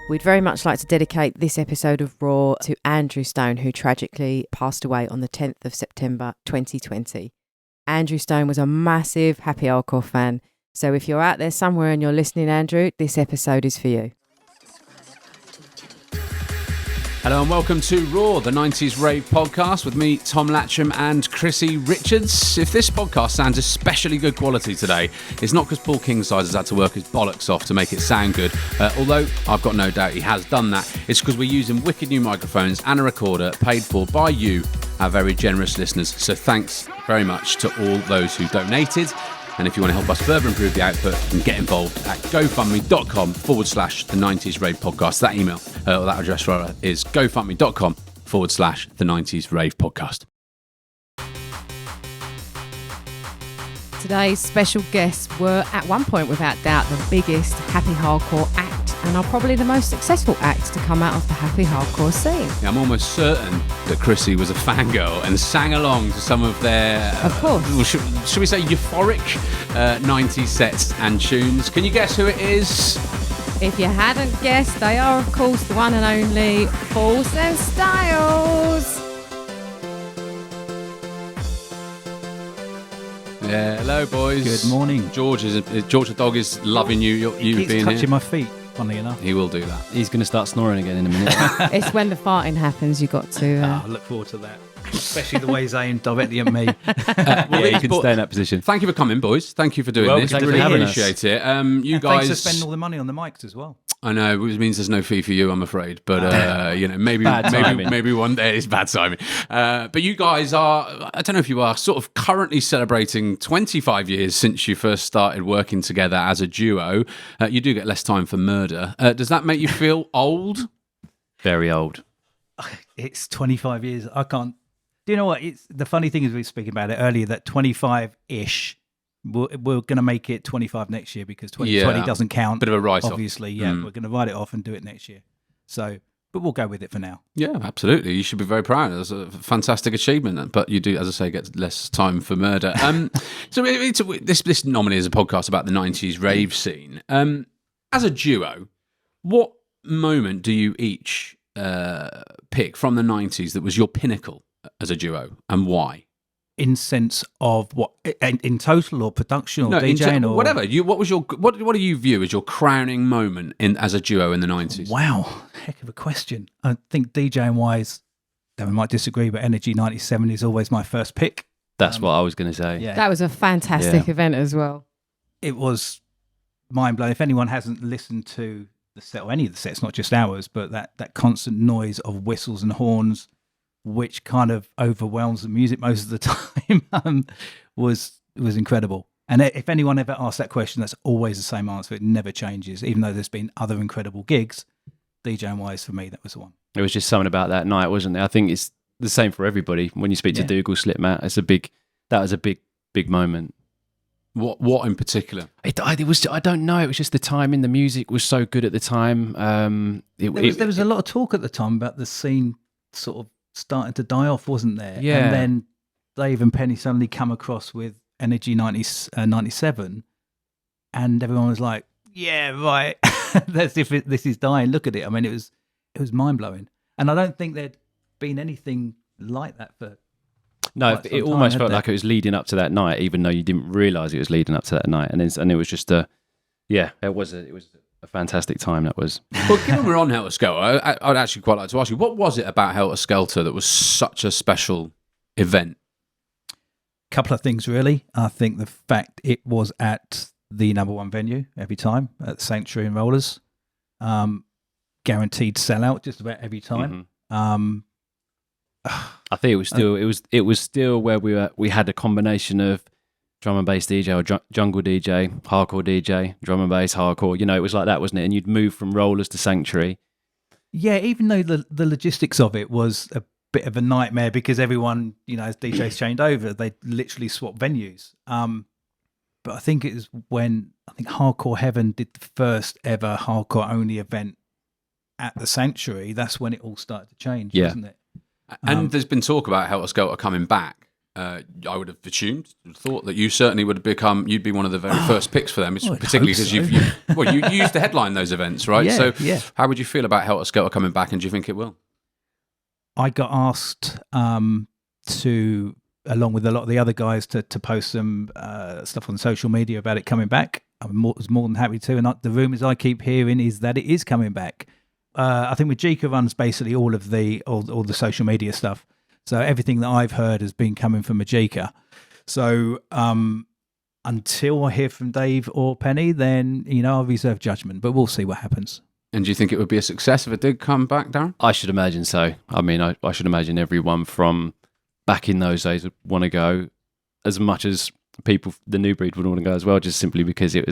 We'd very much like to dedicate this episode of R.O.A.R to Andrew Stone, who tragically passed away on the 10th of September 2020. Andrew Stone was a massive Happy Hardcore fan, so if you're out there somewhere and you're listening, Andrew, this episode is for you. Hello and welcome to R.O.A.R, the 90s Rave Podcast with me, Tom Latcham and Chrissy Richards. If this podcast sounds especially good quality today, it's not because Paul Kingsize has had to work his bollocks off to make it sound good, although I've got no doubt he has done that. It's because we're using wicked new microphones and a recorder paid for by you, our very generous listeners. So thanks very much to all those who donated. And if you want to help us further improve the output, you can get involved at gofundme.com/the 90s Rave Podcast. That email, or that address rather, is gofundme.com/the 90s Rave Podcast. Today's special guests were at one point, without doubt, the biggest Happy Hardcore act and are probably the most successful acts to come out of the Happy Hardcore scene. Yeah, I'm almost certain that Chrissy was a fangirl and sang along to some of their, of course, should we say euphoric 90s sets and tunes. Can you guess who it is? If you hadn't guessed, they are, of course, the one and only Force and Styles. Yeah, hello, boys. Good morning. George the dog is loving you being here. He's touching my feet, funnily enough. He will do that. He's going to start snoring again in a minute. It's when the farting happens, you got to... I look forward to that. Especially the way he's aimed directly at me. You can stay in that position. Thank you for coming, boys. Thank you for doing this. Thanks Really for having us. appreciate it. You and guys... thanks for spending all the money on the mics as well. I know, which means there's no fee for you, I'm afraid. But, maybe one day it's bad timing. But you guys are, I don't know if you are, sort of currently celebrating 25 years since you first started working together as a duo. You do get less time for murder. Does that make you feel old? Very old. It's 25 years. I can't... Do you know what? It's the funny thing is, we were speaking about it earlier, that 25-ish, we're going to make it 25 next year because 2020 doesn't count. Bit of a write-off. Obviously, yeah. We're going to write it off and do it next year. So, but we'll go with it for now. Yeah, absolutely. You should be very proud. It's a fantastic achievement. But you do, as I say, get less time for murder. So this normally is a podcast about the 90s rave scene. As a duo, what moment do you each pick from the 90s that was your pinnacle as a duo, and why? In sense of what, in total or production or DJing or whatever. What do you view as your crowning moment as a duo in the 90s? Wow, heck of a question. I think DJing wise, we might disagree, but Energy 97 is always my first pick. That's what I was going to say. Yeah. That was a fantastic event as well. It was mind blowing. If anyone hasn't listened to the set or any of the sets, not just ours, but that constant noise of whistles and horns, which kind of overwhelms the music most of the time, was incredible. And if anyone ever asks that question, that's always the same answer. It never changes, even though there's been other incredible gigs. DJing wise, for me, that was the one. It was just something about that night, wasn't it? I think it's the same for everybody. When you speak to Dougal, Slipmat, that was a big moment. What in particular? It was. I don't know. It was just the timing. The music was so good at the time. There was a lot of talk at the time about the scene sort of starting to die off, wasn't there? Yeah. And then Dave and Penny suddenly come across with Energy 97, and everyone was like, "Yeah, right. This is dying. Look at it." I mean, it was mind blowing, and I don't think there'd been anything like that for. No, it almost felt like it was leading up to that night, even though you didn't realise it was leading up to that night, and it was just it was a fantastic time. That was. Well, given we're on Helter Skelter, I'd actually quite like to ask you, what was it about Helter Skelter that was such a special event? Couple of things, really. I think the fact it was at the number one venue every time, at the Sanctuary and Rollers, guaranteed sellout just about every time. Mm-hmm. I think it was still where we had a combination of drum and bass DJ or jungle DJ, hardcore DJ, drum and bass, hardcore. You know, it was like that, wasn't it? And you'd move from Rollers to Sanctuary. Yeah, even though the logistics of it was a bit of a nightmare because everyone, as DJs changed over, they literally swapped venues. But I think it was when Hardcore Heaven did the first ever hardcore only event at the Sanctuary. That's when it all started to change, wasn't it? And there's been talk about Helter Skelter coming back. I would have thought that you certainly would have you'd be one of the very first picks for them, particularly because you used to headline those events, right? Yeah. How would you feel about Helter Skelter coming back, and do you think it will? I got asked to, along with a lot of the other guys, to post some stuff on social media about it coming back. I was more than happy to, and the rumours I keep hearing is that it is coming back. I think Majika runs basically all the social media stuff. So everything that I've heard has been coming from Majika. So until I hear from Dave or Penny, then I'll reserve judgment. But we'll see what happens. And do you think it would be a success if it did come back, Darren? I should imagine so. I mean, I should imagine everyone from back in those days would want to go, as much as people, the new breed, would want to go as well, just simply because they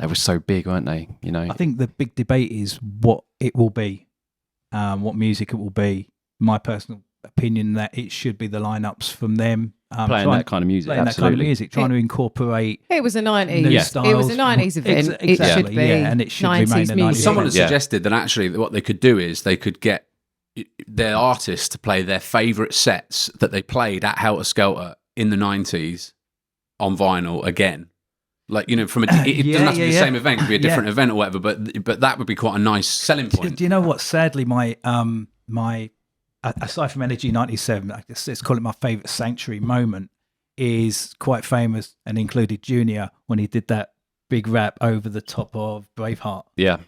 were so big, weren't they? I think the big debate is what it will be, what music it will be. My personal opinion that it should be the lineups from them playing that kind of music, trying to incorporate. It was a 90s. New styles. It was a 90s event. Exactly, it should be, and it should 90s remain a 90s music. Someone has event. suggested that actually what they could do is they could get their artists to play their favourite sets that they played at Helter Skelter in the 90s on vinyl again. Like, from it doesn't have to be the same event, it could be a different event or whatever, but that would be quite a nice selling point. Do you know what? Sadly, my aside from Energy 97, let's call it my favourite Sanctuary moment, is quite famous and included Junior when he did that big rap over the top of Braveheart. Yeah.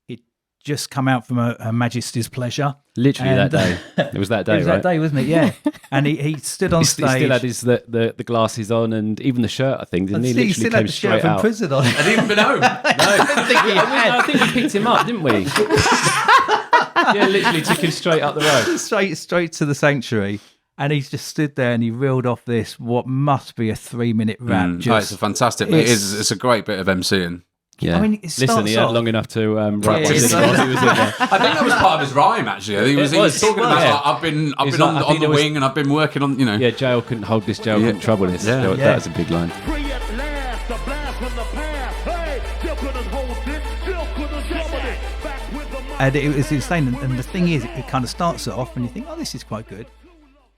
It just come out from Her Majesty's Pleasure. Literally and, that day. It was that day, it was right? that day, wasn't it? Yeah. And he stood on stage. He still had his the glasses on and even the shirt, I think, didn't he? He Literally still came had the shirt straight from out. prison on. Had he even been home? No, I think we picked him up, didn't we? Yeah, literally took him straight up the road. Straight to the Sanctuary. And he's just stood there and he reeled off this, what must be a 3-minute rap. It's a fantastic, it's a great bit of MCing. Yeah. I mean, listen, he had long enough to write what he was in there. I think that was part of his rhyme, actually. He was talking about, like, I've been on the wing and I've been working on, Yeah, jail couldn't hold this, jail couldn't trouble this. Yeah. That was a big line. And it was insane. And the thing is, it kind of starts off and you think, oh, this is quite good.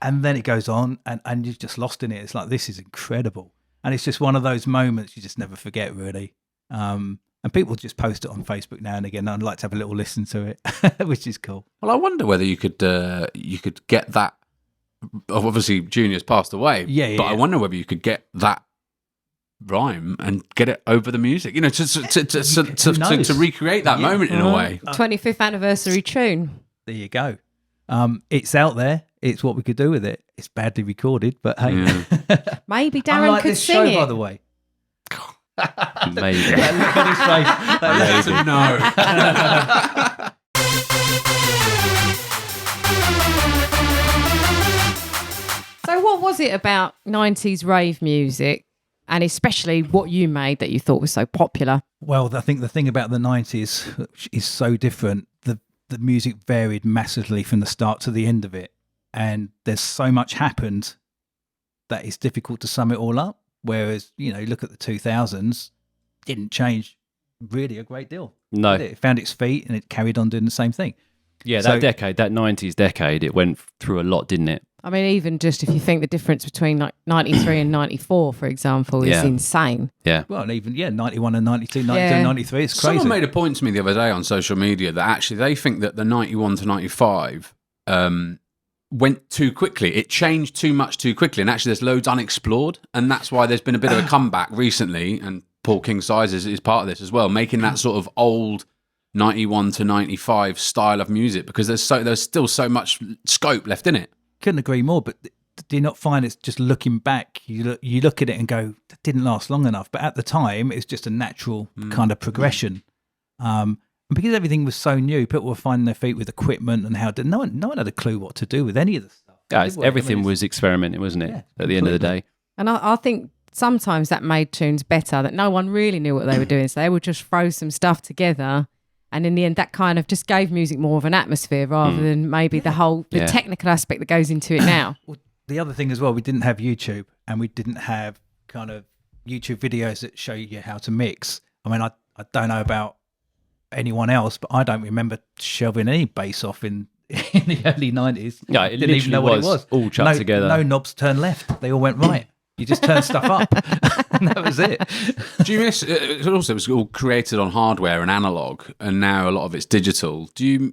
And then it goes on and you're just lost in it. It's like, this is incredible. And it's just one of those moments you just never forget, really. And people just post it on Facebook now and again. I'd like to have a little listen to it, which is cool. Well, I wonder whether you could get that. Obviously, Junior's passed away. But I wonder whether you could get that rhyme and get it over the music. To recreate that moment in a way. 25th anniversary tune. There you go. It's out there. It's what we could do with it. It's badly recorded, but hey. Yeah. Maybe Darren could this sing show, it. by the way. Maybe. Look at his face. No. So what was it about 90s rave music, and especially what you made, that you thought was so popular? Well, I think the thing about the 90s is so different. The music varied massively from the start to the end of it. And there's so much happened that it's difficult to sum it all up. Whereas, look at the 2000s, didn't change really a great deal. No. It found its feet and it carried on doing the same thing. Yeah, that decade, that 90s decade, it went through a lot, didn't it? I mean, even just if you think the difference between like 93 and 94, for example, is insane. Yeah. Well, and even, 91 and 92, 92 and 93, it's crazy. Someone made a point to me the other day on social media that actually they think that the 91 to 95 went too quickly. It changed too much too quickly. And actually there's loads unexplored. And that's why there's been a bit of a comeback recently. And Paul King Size is part of this as well, making that sort of old 91 to 95 style of music, because there's still so much scope left in it. Couldn't agree more, but do you not find it's just looking back, you look at it and go, that didn't last long enough. But at the time, it's just a natural kind of progression. And because everything was so new, people were finding their feet with equipment and how no one had a clue what to do with any of the stuff. Yeah, everything was experimenting, wasn't it? At the end of the day. And I think sometimes that made tunes better, that no one really knew what they were doing. So they would just throw some stuff together. And in the end, that kind of just gave music more of an atmosphere rather than maybe the technical aspect that goes into it now. Well, the other thing as well, we didn't have YouTube and we didn't have kind of YouTube videos that show you how to mix. I mean, I don't know about anyone else, but I don't remember shelving any bass off in in the early 90s. Yeah, it Didn't even know what it was. all chucked together. No knobs turned left. They all went right. You just turned stuff up. And that was it. Do you miss? It was all created on hardware and analog, and now a lot of it's digital. Do you,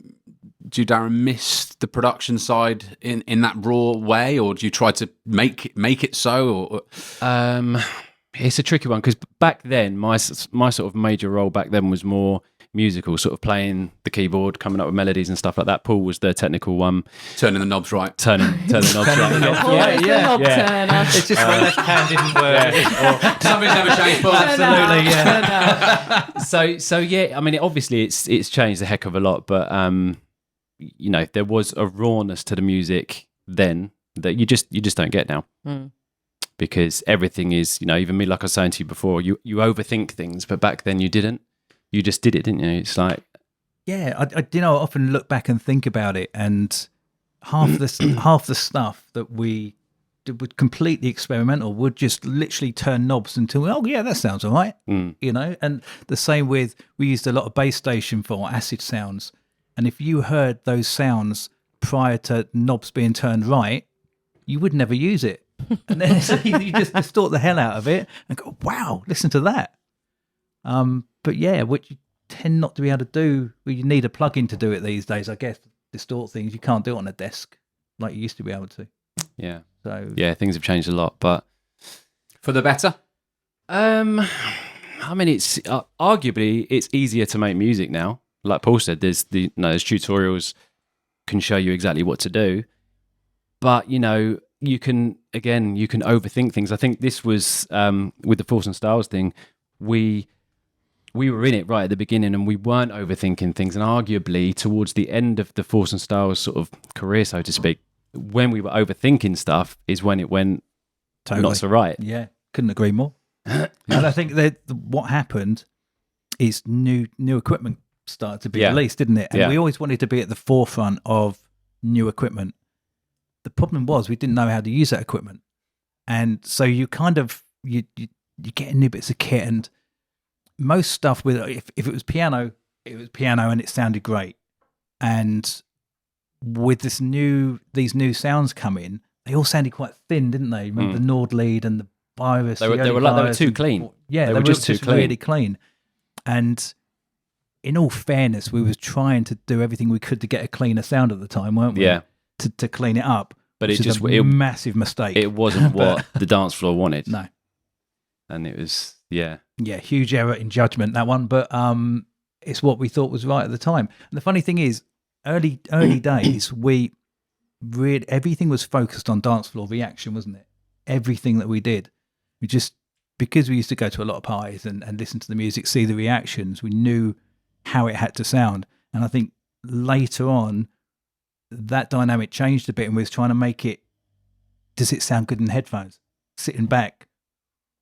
Darren, miss the production side in that raw way, or do you try to make it so? Or it's a tricky one because back then, my sort of major role back then was more musical, sort of playing the keyboard, coming up with melodies and stuff like that. Paul was the technical one, turning the knobs right, turning the knobs right. Yeah. It's just my left hand didn't work. Something's never changed, Paul. Absolutely, yeah. So yeah, I mean, obviously it's changed a heck of a lot, but you know, there was a rawness to the music then that you just don't get now. Because everything is, you know, even me, like I was saying to you before, you overthink things, but back then you didn't. You just did it, didn't you? It's like, yeah, I often look back and think about it, and half the stuff that we did was completely experimental. Would just literally turn knobs until, oh yeah, that sounds all right, you know. And the same with, we used a lot of bass station for acid sounds, and if you heard those sounds prior to knobs being turned right, you would never use it. And then you just distort the hell out of it and go, wow, listen to that. But yeah, what you tend not to be able to do, well, you need a plug-in to do it these days, I guess. Distort things, you can't do it on a desk like you used to be able to. Yeah. So yeah, things have changed a lot, but for the better. I mean, it's arguably it's easier to make music now. Like Paul said, there's tutorials can show you exactly what to do, but you know, you can overthink things. I think this was with the Force and Styles thing. We were in it right at the beginning, and we weren't overthinking things. And arguably, towards the end of the Force and Styles sort of career, so to speak, when we were overthinking stuff, is when it went not so right. Yeah, couldn't agree more. And I think that what happened is new equipment started to be released, didn't it? And we always wanted to be at the forefront of new equipment. The problem was we didn't know how to use that equipment, and so you kind of you get new bits of kit, and most stuff with if it was piano, and it sounded great. And with these new sounds coming, they all sounded quite thin, didn't they? Remember the Nord lead and the Virus? They were too clean. Yeah, they were just too really clean. And in all fairness, we were trying to do everything we could to get a cleaner sound at the time, weren't we? Yeah. To clean it up. But it just a massive mistake. It wasn't what the dance floor wanted. No. And it was huge error in judgment, that one. But it's what we thought was right at the time. And the funny thing is, early days, everything was focused on dance floor reaction, wasn't it? Everything that we did, because we used to go to a lot of parties and listen to the music, see the reactions, we knew how it had to sound. And I think later on, that dynamic changed a bit, and we was trying to make it, does it sound good in headphones? Sitting back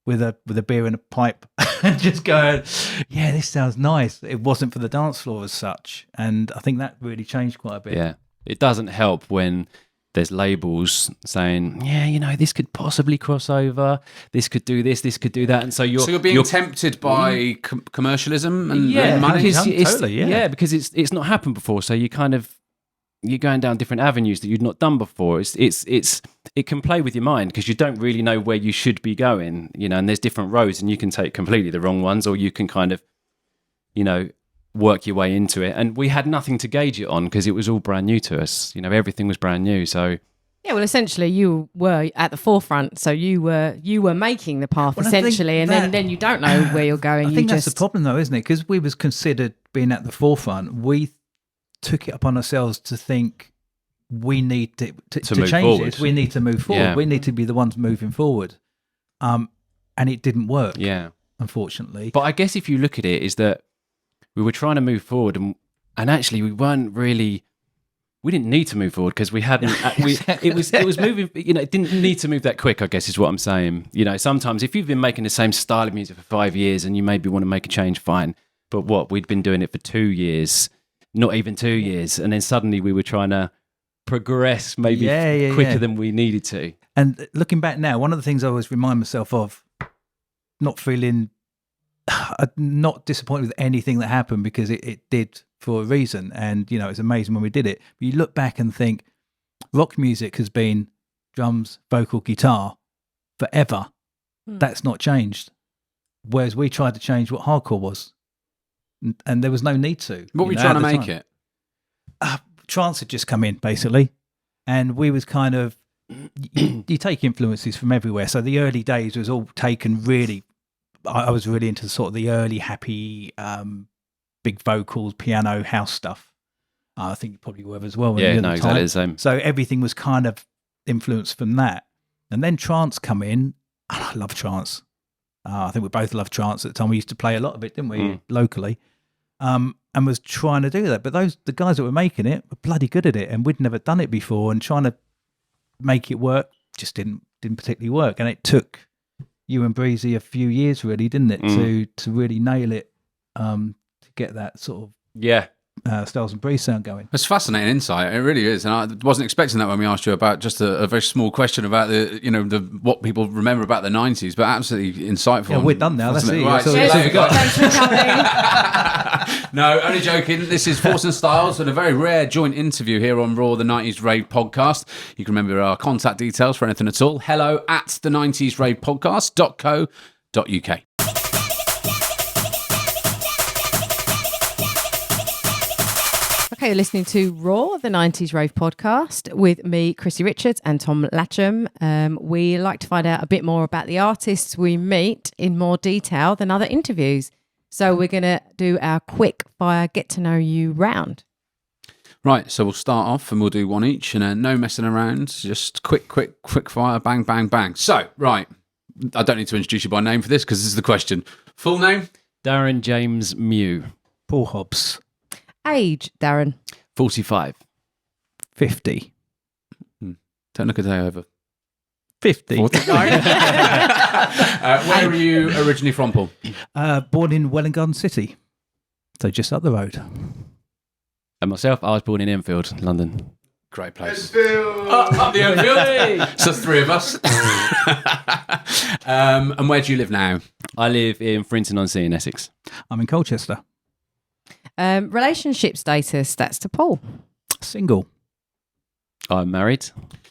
with a beer and a pipe and just going, yeah, this sounds nice. It wasn't for the dance floor as such. And I think that really changed quite a bit. Yeah. It doesn't help when there's labels saying, yeah, you know, this could possibly cross over, this could do this could do that. And so you're being tempted by commercialism and money? Totally, because it's not happened before. So you're going down different avenues that you'd not done before. It can play with your mind because you don't really know where you should be going, you know, and there's different roads, and you can take completely the wrong ones, or you can kind of, you know, work your way into it. And we had nothing to gauge it on because it was all brand new to us. You know, everything was brand new. So yeah, well, essentially you were at the forefront, so you were making the path essentially, and then you don't know where you're going. I think that's the problem though, isn't it? Because we was considered being at the forefront, we took it upon ourselves to think we need to change forward. this. We need to move forward. Yeah. We need to be the ones moving forward. And it didn't work. Yeah, unfortunately. But I guess if you look at it, is that we were trying to move forward, and actually we didn't need to move forward because we hadn't. It was moving. You know, it didn't need to move that quick, I guess is what I'm saying. You know, sometimes if you've been making the same style of music for 5 years and you maybe want to make a change, fine. But we'd been doing it for 2 years. Not even 2 years, and then suddenly we were trying to progress maybe quicker than we needed to. And looking back now, one of the things I always remind myself of, not disappointed with anything that happened, because it did for a reason. And, you know, it's amazing when we did it. But you look back and think rock music has been drums, vocal, guitar forever. That's not changed. Whereas we tried to change what hardcore was. And there was no need to. What were you trying to make it? Trance had just come in, basically. And we was kind of, you take influences from everywhere. So the early days was all taken really, I was really into sort of the early happy, big vocals, piano, house stuff. I think you probably were as well. Yeah, no, exactly the same. So everything was kind of influenced from that. And then trance come in. And I love trance. I think we both loved trance at the time. We used to play a lot of it, didn't we, locally? And was trying to do that. But the guys that were making it were bloody good at it, and we'd never done it before. And trying to make it work just didn't particularly work. And it took you and Breezy a few years, really, didn't it, to really nail it, to get that sort of Styles and Breeze sound going. It's fascinating insight. It really is, and I wasn't expecting that when we asked you about just a very small question about what people remember about the 90s, but absolutely insightful. Yeah, we're done now. That's it. Right, Thanks for coming. No, only joking. This is Force and Styles and a very rare joint interview here on R.O.A.R, the 90s Rave Podcast. You can remember our contact details for anything at all. Hello at the 90s Rave Podcast.co.uk. Okay, you're listening to R.O.A.R, the 90s Rave Podcast, with me, Chrissy Richards, and Tom Latcham. We like to find out a bit more about the artists we meet in more detail than other interviews. So we're going to do our quick fire get to know you round. Right, so we'll start off and we'll do one each, and no messing around, just quick fire, bang, bang, bang. So, right, I don't need to introduce you by name for this because this is the question. Full name? Darren James Mew. Paul Hobbs. Age, Darren? 45. 50. Don't look a day over. 50. Where are you originally from, Paul? Born in Welwyn Garden City, so just up the road. And myself, I was born in Enfield, London. Great place. Up the Enfield. So three of us. And where do you live now? I live in Frinton-on-Sea in Essex. I'm in Colchester. Relationship status, that's to Paul. Single. I'm married.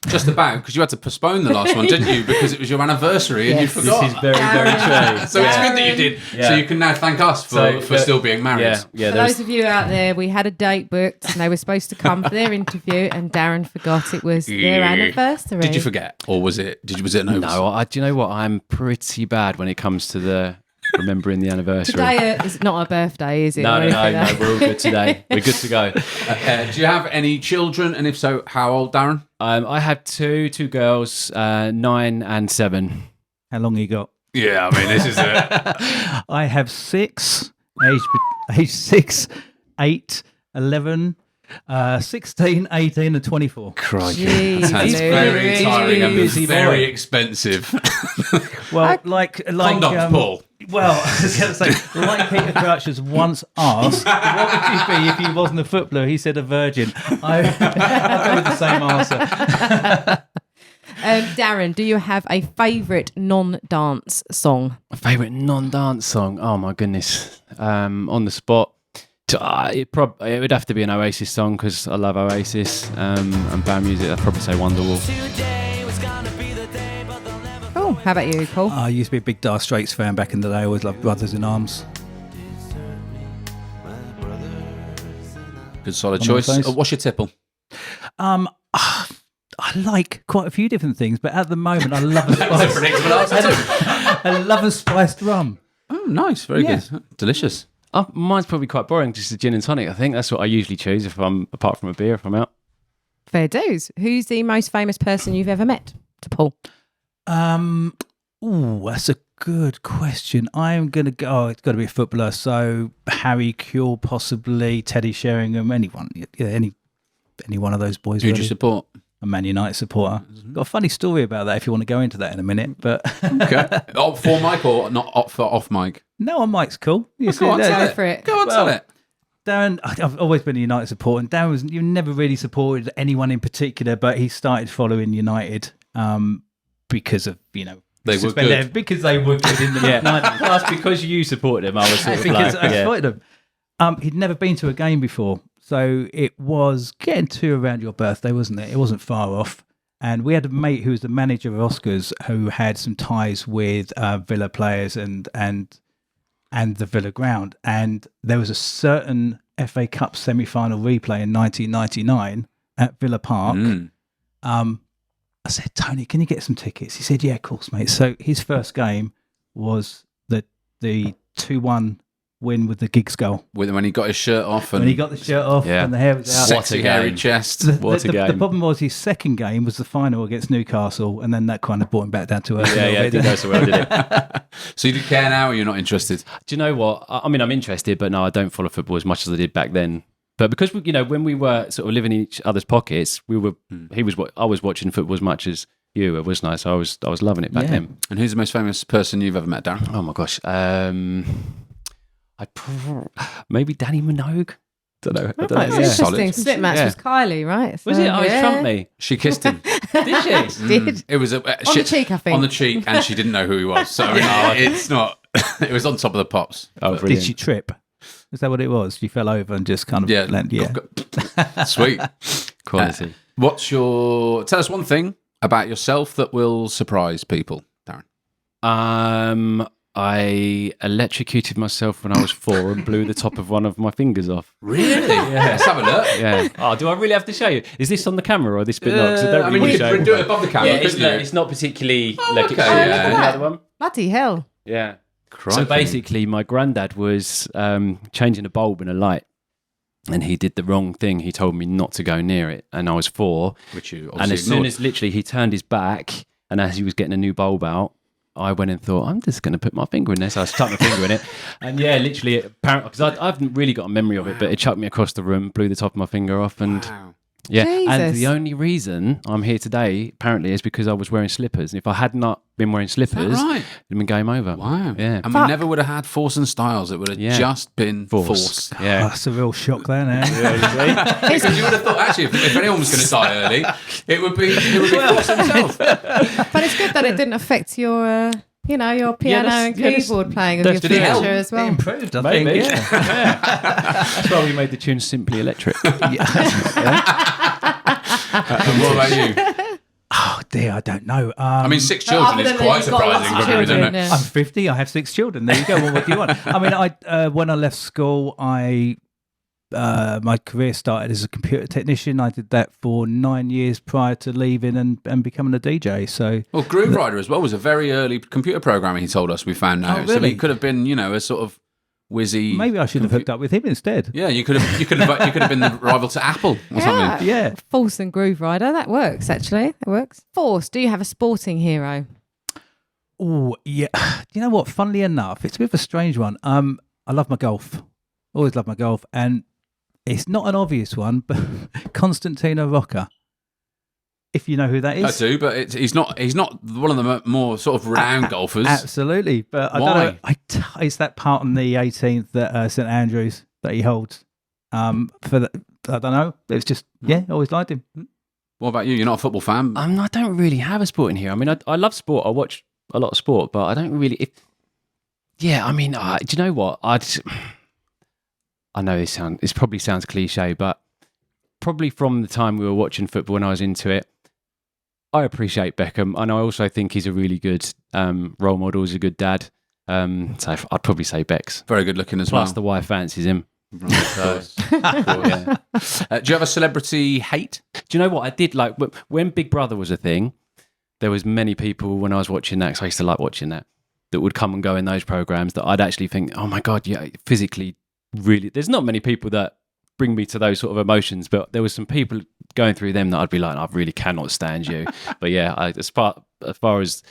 Just about, because you had to postpone the last one, didn't you? Because it was your anniversary and you forgot. This is very, very true. So it's good that you did. Yeah. So you can now thank us for still being married. Yeah, for those of you out there, we had a date booked and they were supposed to come for their interview, and Darren forgot it was their anniversary. Did you forget? Or was it an No, do you know what? I'm pretty bad when it comes to the remembering the anniversary. Today is not a birthday, is it? No, we're all good today. We're good to go. Do you have any children? And if so, how old, Darren? I have two girls, 9 and 7. How long you got? Yeah, I mean, this is it. I have 6, age 6, 8, 11, 16, 18 and 24. Crikey. Jeez, that sounds very tiring and very expensive. Well, like Paul. Well, I was going to say, like Peter Crouch has once asked, what would you be if you wasn't a footballer? He said a virgin. I'll go with the same answer. Darren, do you have a favourite non-dance song? A favourite non-dance song? Oh my goodness. On the spot. It would have to be an Oasis song because I love Oasis and band music. I'd probably say Wonderwall. Oh, how about you, Paul? I used to be a big Dire Straits fan back in the day. I always loved Brothers in Arms. Good solid choice. What's your tipple? I like quite a few different things, but at the moment I love a spiced I love a spiced rum. Oh, nice. Very good. Delicious. Mine's probably quite boring, just a gin and tonic. I think that's what I usually choose if I'm apart from a beer, if I'm out. Fair dues. Who's the most famous person you've ever met? To Paul. That's a good question. I'm gonna go. Oh, it's got to be a footballer. So Harry Kewell, possibly Teddy Sheringham, anyone. Yeah, any one of those boys. Who do you support? A Man United supporter. Got a funny story about that if you want to go into that in a minute. But okay, for mic or not off mic? No, on mic's cool. Go on, tell it for it. Go on, tell it. Darren, I've always been a United supporter, and Darren you never really supported anyone in particular, but he started following United because of they were good. Because they were good in the 90s. That's because you supported them. I was sort of because I supported them. He'd never been to a game before, so it was getting to around your birthday, wasn't it? It wasn't far off. And we had a mate who was the manager of Oscars who had some ties with Villa players and the Villa ground. And there was a certain FA Cup semi-final replay in 1999 at Villa Park. I said, Tony, can you get some tickets? He said, yeah, of course, mate. So his first game was the 2-1 win with the Giggs goal. When he got his shirt off. And when he got the shirt off and the hair was out. Sexy hairy chest. The problem was his second game was the final against Newcastle, and then that kind of brought him back down to earth. Yeah, it didn't go so well, did it? So you do care now, or you're not interested? Do you know what? I mean, I'm interested, but no, I don't follow football as much as I did back then. But because when we were sort of living in each other's pockets, I was watching football as much as you were, wasn't I? So I was loving it back then. And who's the most famous person you've ever met, Darren? Oh my gosh, maybe Danny Minogue. Don't know. That's interesting. Slip match was Kylie, right? So, was it? Oh, trumped me. She kissed him. Did she? Did. It was on the cheek, I think. On the cheek, and she didn't know who he was. So I mean, it's not. It was on top of the pops. Oh, did she trip? Is that what it was? She fell over and just kind of Sweet quality. Tell us one thing about yourself that will surprise people, Darren. I electrocuted myself when I was 4 and blew the top of one of my fingers off. Really? Yeah. Let's have a look. Yeah. Oh, do I really have to show you? Is this on the camera or this bit not? I mean, you could do it above the camera. Yeah, it's not particularly. Okay. The other one. Bloody hell! Yeah. Crikey. So basically, my granddad was changing a bulb in a light, and he did the wrong thing. He told me not to go near it, and I was 4. Which you and as soon as literally he turned his back, and as he was getting a new bulb out, I went and thought, I'm just going to put my finger in there. So I stuck my finger in it. And yeah, literally, apparently, because I haven't really got a memory of it, but it chucked me across the room, blew the top of my finger off. And yeah, Jesus. And the only reason I'm here today, apparently, is because I was wearing slippers. And if I had not been wearing slippers, right? it'd have been game over. Wow. Yeah. And we never would have had Force and Styles. It would have just been Force. Yeah. Oh, that's a real shock there now. Because you would have thought, actually, if anyone was going to die early, it would be Force himself. But it's good that it didn't affect your... your piano and keyboard playing of your future as well. It improved, I Maybe. think. Yeah. That's why we made the tune Simply Electric. What about you? Oh dear, I don't know. I mean, 6 children is quite surprising, isn't it? I'm 50. I have 6 children. There you go. Well, what do you want? I mean, I when I left school, my career started as a computer technician. I did that for 9 years prior to leaving and becoming a DJ. So, well, Groove Rider as well was a very early computer programmer. He told us we found out. Oh, really? So he could have been, a sort of whizzy. Maybe I should have hooked up with him instead. Yeah, you could have been the rival to Apple or something. Yeah, Force and Groove Rider. That works actually. That works. Force. Do you have a sporting hero? Oh yeah. You know what? Funnily enough, it's a bit of a strange one. I love my golf. Always love my golf, and it's not an obvious one, but Constantino Rocca. If you know who that is. I do, but he's not one of the more sort of renowned golfers. Absolutely, but I don't know. It's that part on the 18th at St Andrews that he holds. I don't know. It's just always liked him. What about you? You're not a football fan? I don't really have a sport in here. I mean, I love sport. I watch a lot of sport, but I don't really. Do you know what? I know this probably sounds cliche, but probably from the time we were watching football when I was into it, I appreciate Beckham, and I also think he's a really good role model. He's a good dad. So I'd probably say Bex. Very good looking as well. well. Plus the wife fancies him. Right, do you have a celebrity hate? Do you know what I did? Like when Big Brother was a thing, there was many people when I was watching that, because I used to like watching that would come and go in those programs that I'd actually think, oh my God, yeah, physically, really. There's not many people that bring me to those sort of emotions, but there was some people going through them that I'd be like, I really cannot stand you. But yeah, as far as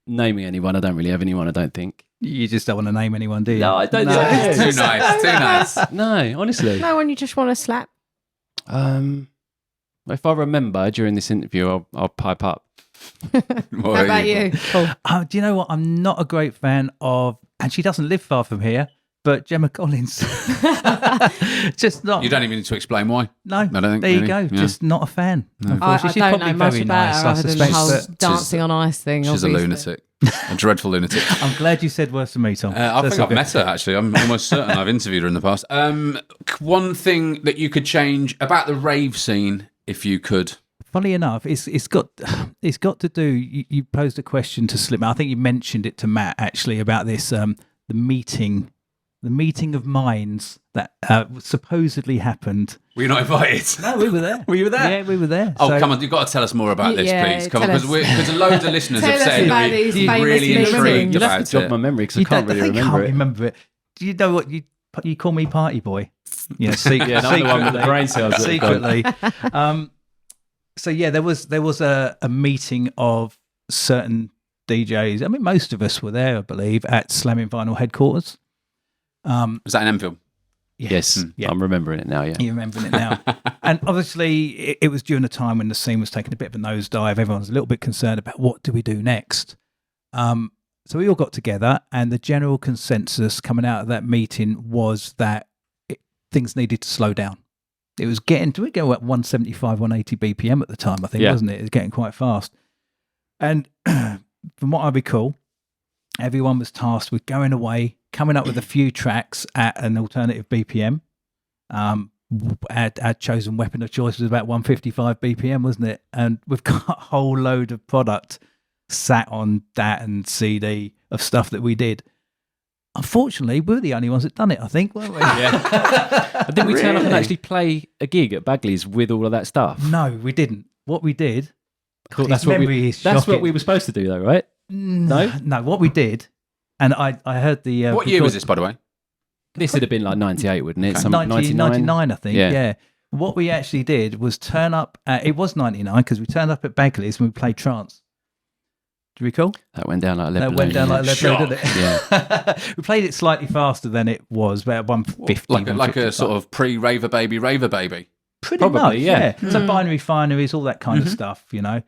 naming anyone, I don't really have anyone, I don't think. You just don't want to name anyone, do you? No, I don't. Too nice. No, honestly. No one you just want to slap? If I remember during this interview, I'll pipe up. How about you? Cool. Do you know what? I'm not a great fan of, and she doesn't live far from here, but Gemma Collins, just not. You don't even need to explain why. No, I don't think. there you really. go. Yeah. Just not a fan. I She's don't probably know much very about nice. her I other than suspect the whole that dancing on ice thing. She's a obviously. lunatic, a dreadful lunatic. I'm glad you said worse than me, Tom. I That's think I've okay. met her, actually. I'm almost certain I've interviewed her in the past. One thing that you could change about the rave scene, if you could. Funny enough, it's got to do. You posed a question to Slipman. I think you mentioned it to Matt actually about this. The meeting of minds that supposedly happened. Were you not invited? No, we were there. Were you there? Yeah, we were there. Oh, So- come on. You've got to tell us more about this, Yeah, please. tell Because us. loads of listeners Tell have us said about that these we're famous really meetings. intrigued You'll have about to jog it. my memory because I You can't don't- really they remember can't it. remember it. Do you know what you call me, party boy? You know, secretly. Yeah, I'm the one with the brain cells at the front. secretly. So yeah, there was a meeting of certain DJs. I mean, most of us were there, I believe, at Slamming Vinyl headquarters. Was that in Enfield? Yes, Yeah. I'm remembering it now. Yeah, You're remembering it now. And obviously, it was during a time when the scene was taking a bit of a nosedive. Everyone's a little bit concerned about what do we do next. So we all got together, and the general consensus coming out of that meeting was that things needed to slow down. It was getting to go at 175, 180 BPM at the time, I think, Yeah. wasn't it? It was getting quite fast. And from what I recall, everyone was tasked with going away, coming up with a few tracks at an alternative BPM. Our chosen weapon of choice was about 155 BPM, wasn't it? And we've got a whole load of product sat on that and CD of stuff that we did. Unfortunately, we're the only ones that done it, I think, weren't we? yeah. But did we turn up and Really? actually play a gig at Bagley's with all of that stuff? No, we didn't. What we did, Cool. his memory is That's shocking. what we were supposed to do, though, right? No? No, what we did, and I heard the... What year was this, by the way? This would have been like 98, wouldn't it? Okay. Some 1999, I think, Yeah. yeah. What we actually did was turn up... it was 99, because we turned up at Bagley's and we played trance. Do you recall? That went down like a lead That balloon, went down yeah. like a lead balloon, didn't it? Yeah. We played it slightly faster than it was, about 150. Like a 155. sort of pre-Raver Baby, Raver Baby. Pretty Probably, much, yeah. So binary refineries, all that kind of stuff, you know.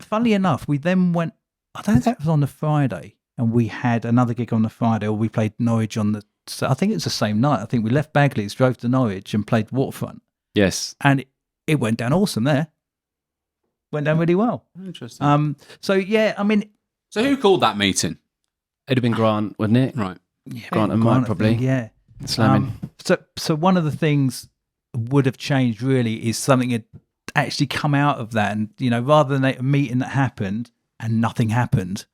Funnily enough, we then went, I don't know if that was on the Friday, and we had another gig on the Friday, or we played Norwich on the, so I think it was the same night. I think we left Bagley's, drove to Norwich and played Waterfront. Yes. And it went down awesome there. Went down really well. Interesting. So yeah, I mean, So who called that meeting? It'd have been Grant, wouldn't it? Right. Grant and Mike, I probably. think, yeah. Slamming. So one of the things would have changed really is something had actually come out of that, and you know, rather than a meeting that happened and nothing happened,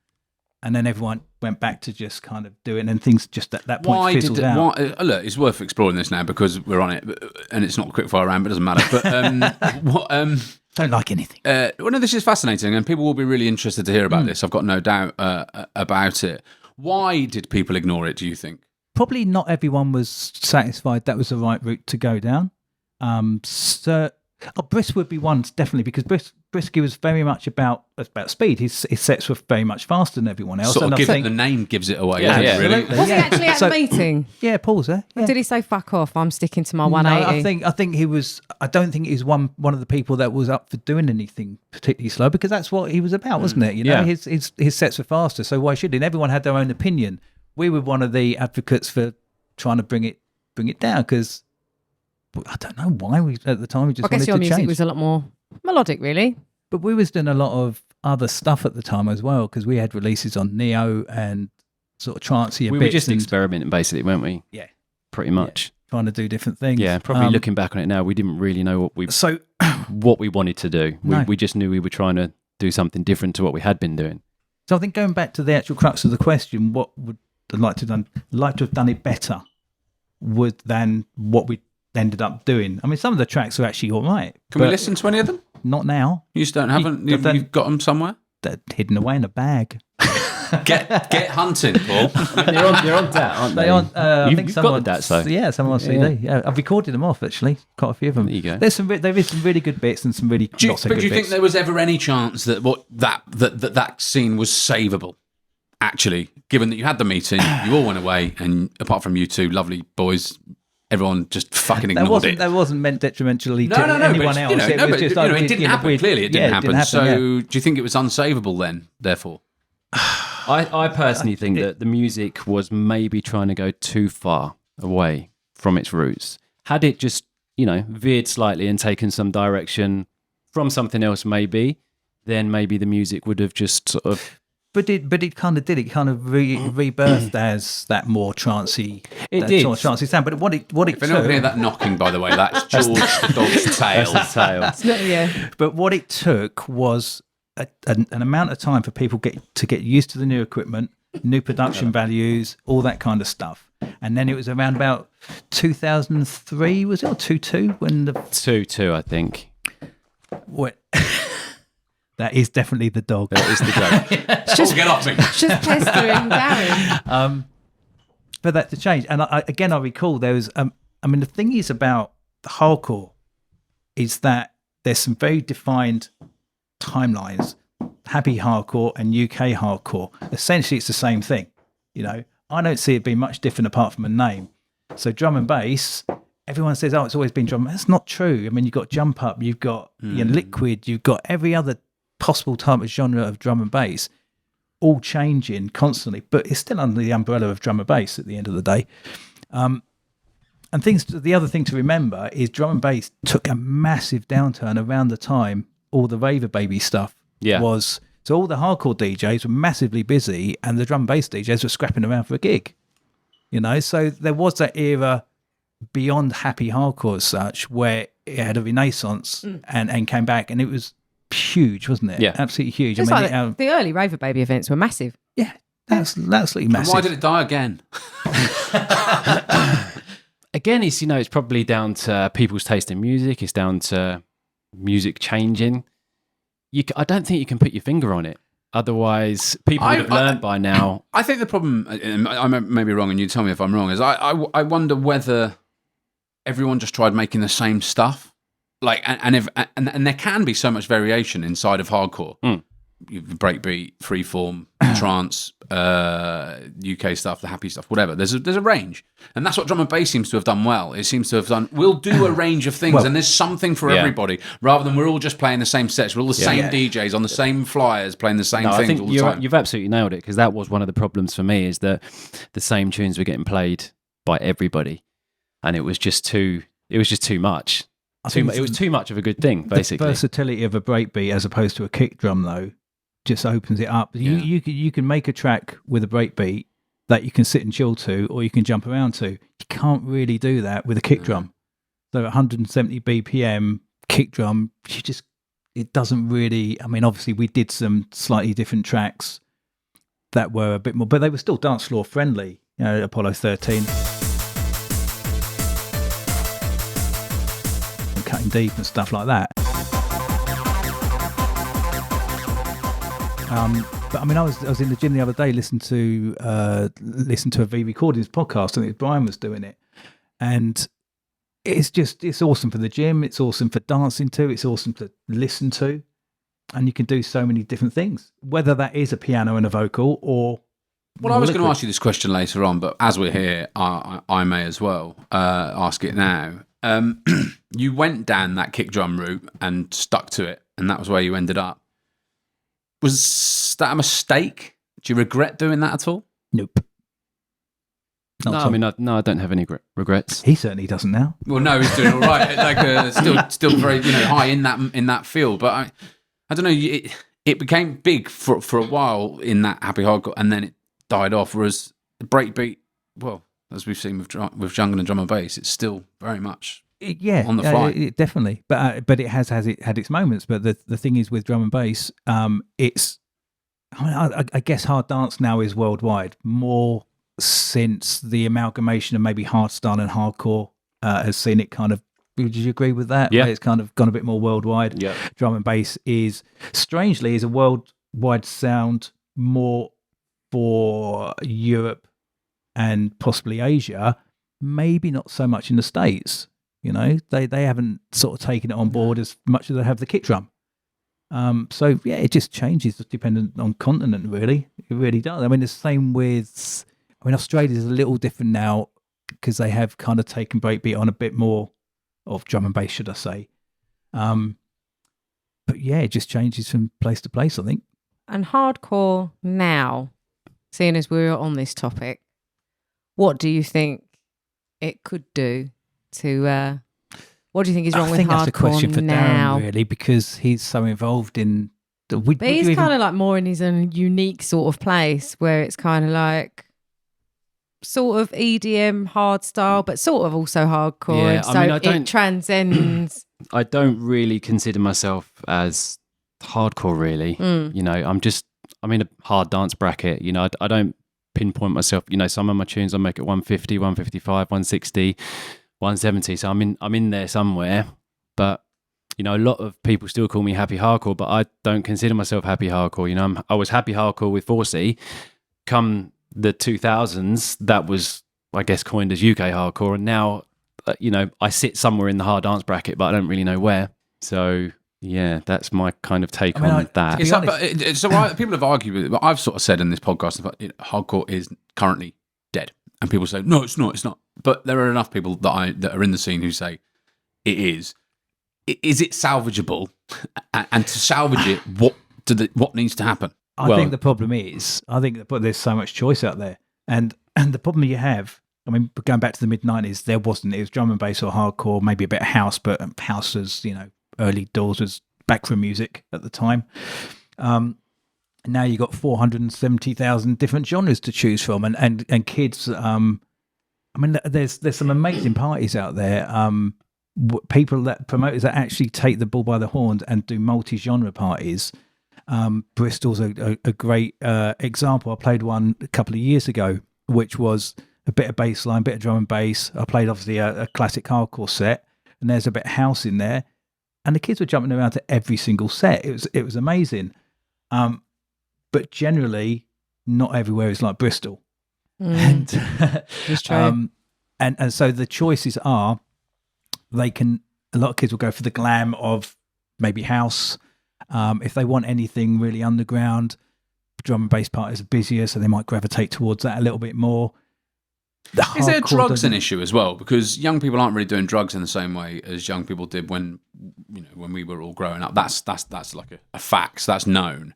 and then everyone went back to just kind of doing, and things just at that point Why did fizzled it, out. look, it's worth exploring this now because we're on it, and it's not a quick fire round, but it doesn't matter. But Don't like anything. well, no, this is fascinating, and people will be really interested to hear about this. I've got no doubt about it. Why did people ignore it? Do you think? Probably not everyone was satisfied that was the right route to go down. Brisk would be one, definitely, because Brisky was very much about speed. His sets were very much faster than everyone else. Sort and of I give it, think, the name gives it away. Yeah, doesn't yeah. it, really? Absolutely. Was he Yeah. actually at So- the meeting? yeah, Paul's there. Yeah. Did he say "fuck off"? I'm sticking to my No, 180. I think he was. I don't think he's one of the people that was up for doing anything particularly slow, because that's what he was about, wasn't it? You know, Yeah. his sets were faster, so why should he? And everyone had their own opinion. We were one of the advocates for trying to bring it down, because I don't know why we at the time we just I guess wanted your to music change. was a lot more melodic, really. But we was doing a lot of other stuff at the time as well, because we had releases on Neo and sort of trancey We were bits just and experimenting, basically, weren't we? Yeah. Pretty much. trying to do different things. Yeah, probably looking back on it now, we didn't really know So what we wanted to do. No. We just knew we were trying to do something different to what we had been doing. So I think going back to the actual crux of the question, what would I like to have done it better than what we ended up doing? I mean, some of the tracks are actually all right. Can we but listen to any of them? Not now. You just don't haven't. You- You've got them somewhere. They're hidden away in a bag. Get hunting, Paul. They're on that, aren't they? They aren't. I think You've some got on, the DATs, though. Yeah, some on CD. Yeah, I've recorded them off actually. Quite a few of them. There you go. There is some really good bits and some really Do you not so good think bits. there was ever any chance that that scene was savable? Actually, given that you had the meeting, you all went away, and apart from you two lovely boys, everyone just fucking ignored it. That wasn't meant detrimentally to No, anyone but, else. you know, It no, was but, just it didn't happen. Clearly, it didn't happen. So, yeah. do you think it was unsavable then? Therefore, I personally think that the music was maybe trying to go too far away from its roots. Had it just, veered slightly and taken some direction from something else, maybe, then maybe the music would have just sort of. But it kind of did. It kind of rebirthed as that more trancey. It did. More trancey sound. But what it If anyone can hear that knocking, by the way, that's George the dog's tail. That's the tail. Yeah. But what it took was an amount of time for people to get used to the new equipment, new production values, all that kind of stuff. And then it was around about 2003, was it, or 2002 when the 2-2, I think. What? That is definitely the dog. That is the dog. Just get off me. Just pestering Darren. But that's the change. And I recall there was, the thing is about the hardcore is that there's some very defined timelines. Happy hardcore and UK hardcore. Essentially, it's the same thing. I don't see it being much different apart from a name. So drum and bass, everyone says, it's always been drum. That's not true. I mean, you've got jump up, you've got liquid, you've got every other possible type of genre of drum and bass, all changing constantly, but it's still under the umbrella of drum and bass at the end of the day. And the other thing to remember is drum and bass took a massive downturn around the time all the Raver baby stuff was. So all the hardcore DJs were massively busy and the drum and bass DJs were scrapping around for a gig. So there was that era beyond happy hardcore as such where it had a renaissance and came back, and it was huge, wasn't it? Yeah. Absolutely huge. Just the early Raver Baby events were massive. Yeah, that's absolutely massive. And why did it die again? Again, it's probably down to people's taste in music. It's down to music changing. I don't think you can put your finger on it. Otherwise, people would have learned by now. I think the problem, and I may be wrong, and you tell me if I'm wrong, is I wonder whether everyone just tried making the same stuff, and there can be so much variation inside of hardcore. Breakbeat, freeform, trance, UK stuff, the happy stuff, whatever. There's a range, and that's what drum and bass seems to have done well. It seems to have done. We'll do a range of things, and there's something for everybody, rather than we're all just playing the same sets. We're all the same DJs on the same flyers, playing the same things I think all the time. You've absolutely nailed it, because that was one of the problems for me, is that the same tunes were getting played by everybody, and it was just too much. It was too much of a good thing, basically. The versatility of a breakbeat as opposed to a kick drum, though, just opens it up. You can make a track with a breakbeat that you can sit and chill to, or you can jump around to. You can't really do that with a kick drum. So 170 BPM kick drum, it doesn't really. I mean, obviously we did some slightly different tracks that were a bit more, but they were still dance floor friendly. Apollo 13, and Cutting Deep and stuff like that. But I mean, I was in the gym the other day, listening to a V Recordings podcast, and Brian was doing it, and it's awesome for the gym, it's awesome for dancing to, it's awesome to listen to, and you can do so many different things, whether that is a piano and a vocal or. Well, I was going to ask you this question later on, but as we're here, I may as well ask it now. You went down that kick drum route and stuck to it, and that was where you ended up. Was that a mistake? Do you regret doing that at all? Nope. I don't have any regrets. He certainly doesn't now. Well, no, he's doing all right. Still very high in that field. But I don't know. It became big for a while in that happy hardcore, and then it died off. Whereas breakbeat, well, as we've seen with jungle and drum and bass, it's still very much on the fly. Definitely. But it has had its moments. But the thing is with drum and bass, I guess hard dance now is worldwide more since the amalgamation of maybe hardstyle and hardcore has seen it kind of. Would you agree with that? Yeah, it's kind of gone a bit more worldwide. Yeah, drum and bass is a worldwide sound, more for Europe and possibly Asia. Maybe not so much in the States. They haven't sort of taken it on board as much as they have the kick drum. So yeah, it just changes depending on continent. Really, it really does. I mean, the same with. I mean, Australia's a little different now because they have kind of taken breakbeat on a bit more of drum and bass, should I say? But yeah, it just changes from place to place, I think. And hardcore now, seeing as we're on this topic, what do you think it could do to? What do you think is wrong with hardcore that's a question for now? Darren, really, because he's so involved in the. But he's kind of like more in his own unique sort of place where it's kind of like sort of EDM hard style, but sort of also hardcore. Yeah, and so it transcends. I don't really consider myself as hardcore, really. You know, I'm in a hard dance bracket. You know, I don't pinpoint myself. You know, some of my tunes I make at 150, 155, 160, 170. So I'm in there somewhere. But you know, a lot of people still call me happy hardcore, but I don't consider myself happy hardcore. You know, I was happy hardcore with 4C. Come the 2000s, that was, I guess, coined as UK hardcore, and now, you know, I sit somewhere in the hard dance bracket, but I don't really know where. So yeah, that's my kind of take on that. People have argued with it, but I've sort of said in this podcast that hardcore is currently dead, and people say no, it's not. But there are enough people that are in the scene who say it is. Is it salvageable? And to salvage it, what needs to happen? I think the problem is, there's so much choice out there, and the problem you have, I mean, going back to the mid-90s, it was drum and bass or hardcore, maybe a bit of house, but house was, you know, early doors was backroom music at the time. Now you got 470,000 different genres to choose from, and kids. I mean, there's some amazing parties out there. Promoters that actually take the bull by the horns and do multi-genre parties. Bristol's a great example. I played one a couple of years ago, which was a bit of bass line, bit of drum and bass. I played obviously a classic hardcore set, and there's a bit of house in there, and the kids were jumping around to every single set. It was amazing. But generally, not everywhere is like Bristol. And That's true. And so the choices are, a lot of kids will go for the glam of maybe house. If they want anything really underground, drum and bass parties are busier, so they might gravitate towards that a little bit more. Is there drugs an issue as well? Because young people aren't really doing drugs in the same way as young people did when we were all growing up. That's like a fact. That's known.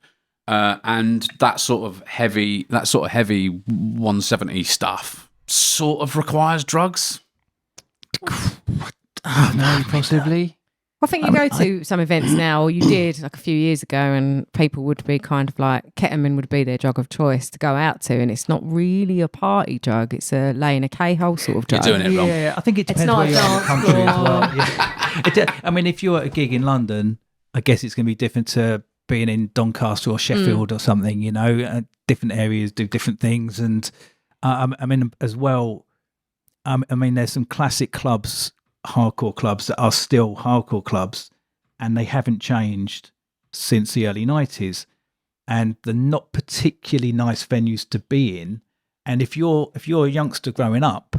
And that sort of heavy 170 stuff sort of requires drugs. No, possibly. I think you go to some events now, or you did like a few years ago, and people would be kind of like, ketamine would be their drug of choice to go out to, and it's not really a party drug, it's a lay in a K-hole sort of drug. You're doing it wrong. Yeah, I think it depends where you are in the country as well. Yeah. I mean, if you're at a gig in London, I guess it's going to be different to being in Doncaster or Sheffield or something, you know. Different areas do different things, and I mean, as well, I mean, there's some classic clubs, hardcore clubs that are still hardcore clubs, and they haven't changed since the early 90s, and they're not particularly nice venues to be in. And if you're a youngster growing up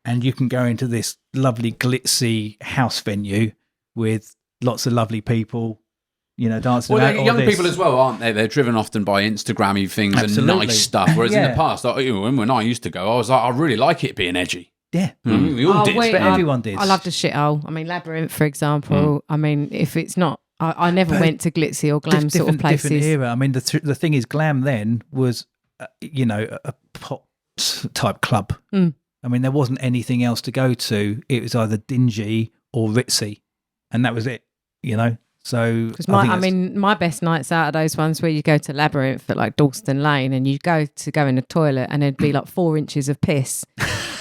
and you can go into this lovely glitzy house venue with lots of lovely people, you know, dancing well, around, young people as well, aren't they? They're driven often by Instagrammy things and nice stuff, whereas in the past, when I used to go, I was like, I really like it being edgy. Yeah, we all did. But everyone did. I loved a shithole. I mean, Labyrinth, for example. I mean, if it's not, I never went to glitzy or glam sort of places. Different era. I mean, the thing is, glam then was, a pop type club. I mean, there wasn't anything else to go to. It was either dingy or ritzy, and that was it. You know. So, my best nights out are those ones where you go to Labyrinth at like Dalston Lane, and you go in the toilet, and there'd be like 4 inches of piss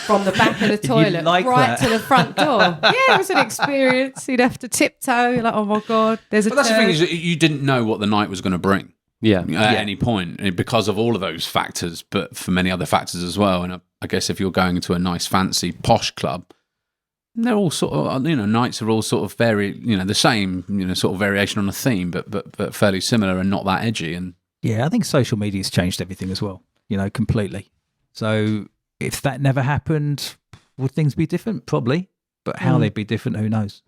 from the back of the toilet to the front door. Yeah, it was an experience. You'd have to tiptoe. You're like, oh my God, there's a. But that's the thing, is you didn't know what the night was going to bring. Yeah, at any point, because of all of those factors, but for many other factors as well. And I guess if you're going to a nice, fancy, posh club, they're all sort of, nights are all sort of the same, sort of variation on a theme, but fairly similar and not that edgy. And yeah, I think social media's changed everything as well, completely. So if that never happened, would things be different? Probably, but how they'd be different, who knows?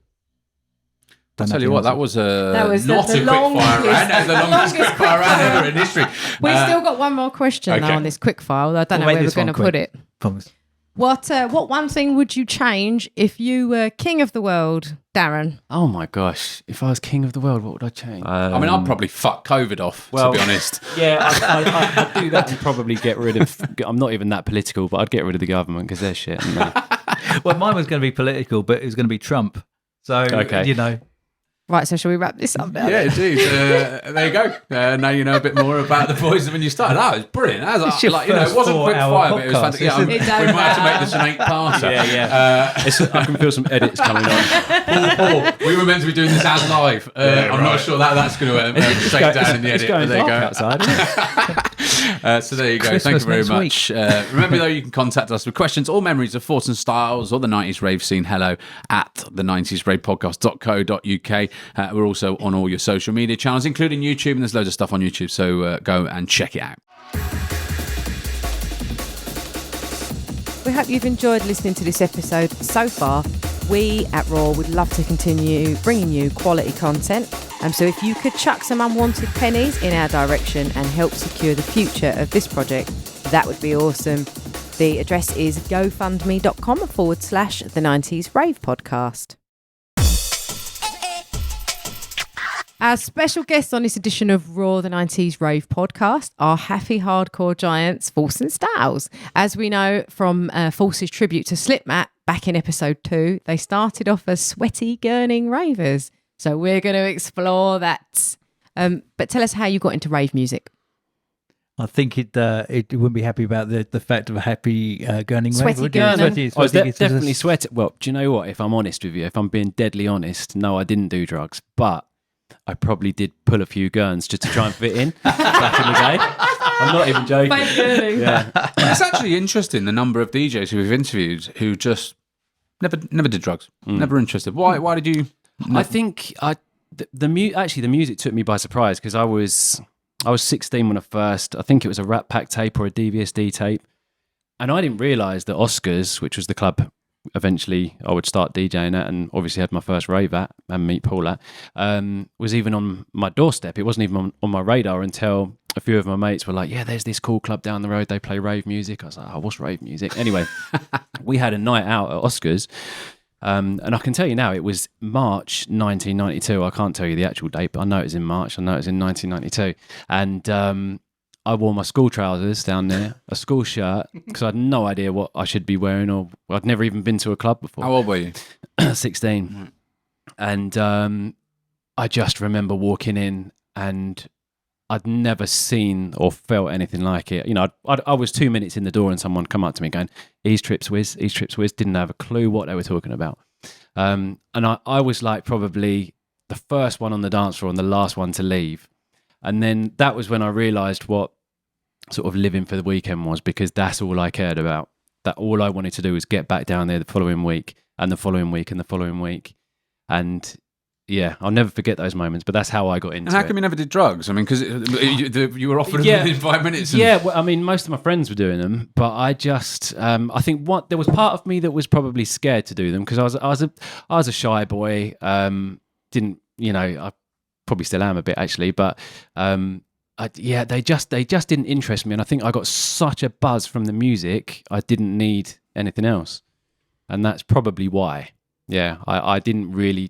I'll tell you what, that was not a quick fire round. That was the longest quick fire round ever in history. We've still got one more question though on this quick fire. I don't know where we're going to put it. Promise. What one thing would you change if you were king of the world, Darren? Oh my gosh! If I was king of the world, what would I change? I mean, I'd probably fuck COVID off, to be honest. Yeah, I'd do that and probably get rid of. I'm not even that political, but I'd get rid of the government because they're shit. Well, mine was going to be political, but it was going to be Trump. So, Okay. Right, so shall we wrap this up now? Yeah, indeed. There you go. Now you know a bit more about the boys when you started. That was brilliant. That was your it wasn't quick fire, but it was fantastic. Yeah, we might have to make this an 8-parter. Yeah. I can feel some edits coming on. Paul, we were meant to be doing this as live. I'm not sure that's going to shake down in the edit. It's There you going go. outside. So there you go. Christmas Thank you very next much. Remember, though, you can contact us with questions or memories of thoughts and styles or the 90s rave scene. Hello at the 90s rave podcast.co.uk. We're also on all your social media channels, including YouTube, and there's loads of stuff on YouTube, so go and check it out. We hope you've enjoyed listening to this episode so far. We at R.O.A.R would love to continue bringing you quality content. So if you could chuck some unwanted pennies in our direction and help secure the future of this project, that would be awesome. The address is gofundme.com/the 90s Rave Podcast. Our special guests on this edition of R.O.A.R, the 90s Rave Podcast, are happy hardcore giants Force and Styles. As we know from Force's tribute to Slipmatt back in episode 2, they started off as sweaty, gurning ravers. So we're going to explore that. But tell us how you got into rave music. I think it wouldn't be happy about the fact of a happy gurning Sweaty rave, would you? gurning. I was definitely sweating. Well, do you know what? If I'm honest with you, if I'm being deadly honest, no, I didn't do drugs, but I probably did pull a few gurns just to try and fit in back in the day. I'm not even joking. Fake gurning. Yeah. It's actually interesting, the number of DJs who we've interviewed who just never did drugs, never interested. Why did you? I think the music took me by surprise because I was 16 when I think it was a Rat Pack tape or a DVSD tape, and I didn't realise that Oscars, which was the club eventually I would start DJing at and obviously had my first rave at and meet Paul at, was even on my doorstep. It wasn't even on my radar until a few of my mates were like, yeah, there's this cool club down the road, they play rave music. I was like, oh, what's rave music? Anyway, we had a night out at Oscars. And I can tell you now, it was March 1992. I can't tell you the actual date, but I know it was in March. I know it was in 1992. And I wore my school trousers down there, a school shirt, because I had no idea what I should be wearing, or I'd never even been to a club before. How old were you? 16. Right. And I just remember walking in and I'd never seen or felt anything like it. You know, I was 2 minutes in the door and someone come up to me going, Ease Trips Whiz, didn't have a clue what they were talking about. And I was like probably the first one on the dance floor and the last one to leave. And then that was when I realised what sort of living for the weekend was, because that's all I cared about. That all I wanted to do was get back down there the following week and the following week and the following week. And yeah, I'll never forget those moments, but that's how I got into it. And how come you never did drugs? I mean, because you were offered them within 5 minutes. Yeah, well, I mean, most of my friends were doing them, but I just, I think there was part of me that was probably scared to do them because I was a shy boy. Didn't, you know, I probably still am a bit actually, but they just didn't interest me, and I think I got such a buzz from the music, I didn't need anything else, and that's probably why. Yeah, I didn't really.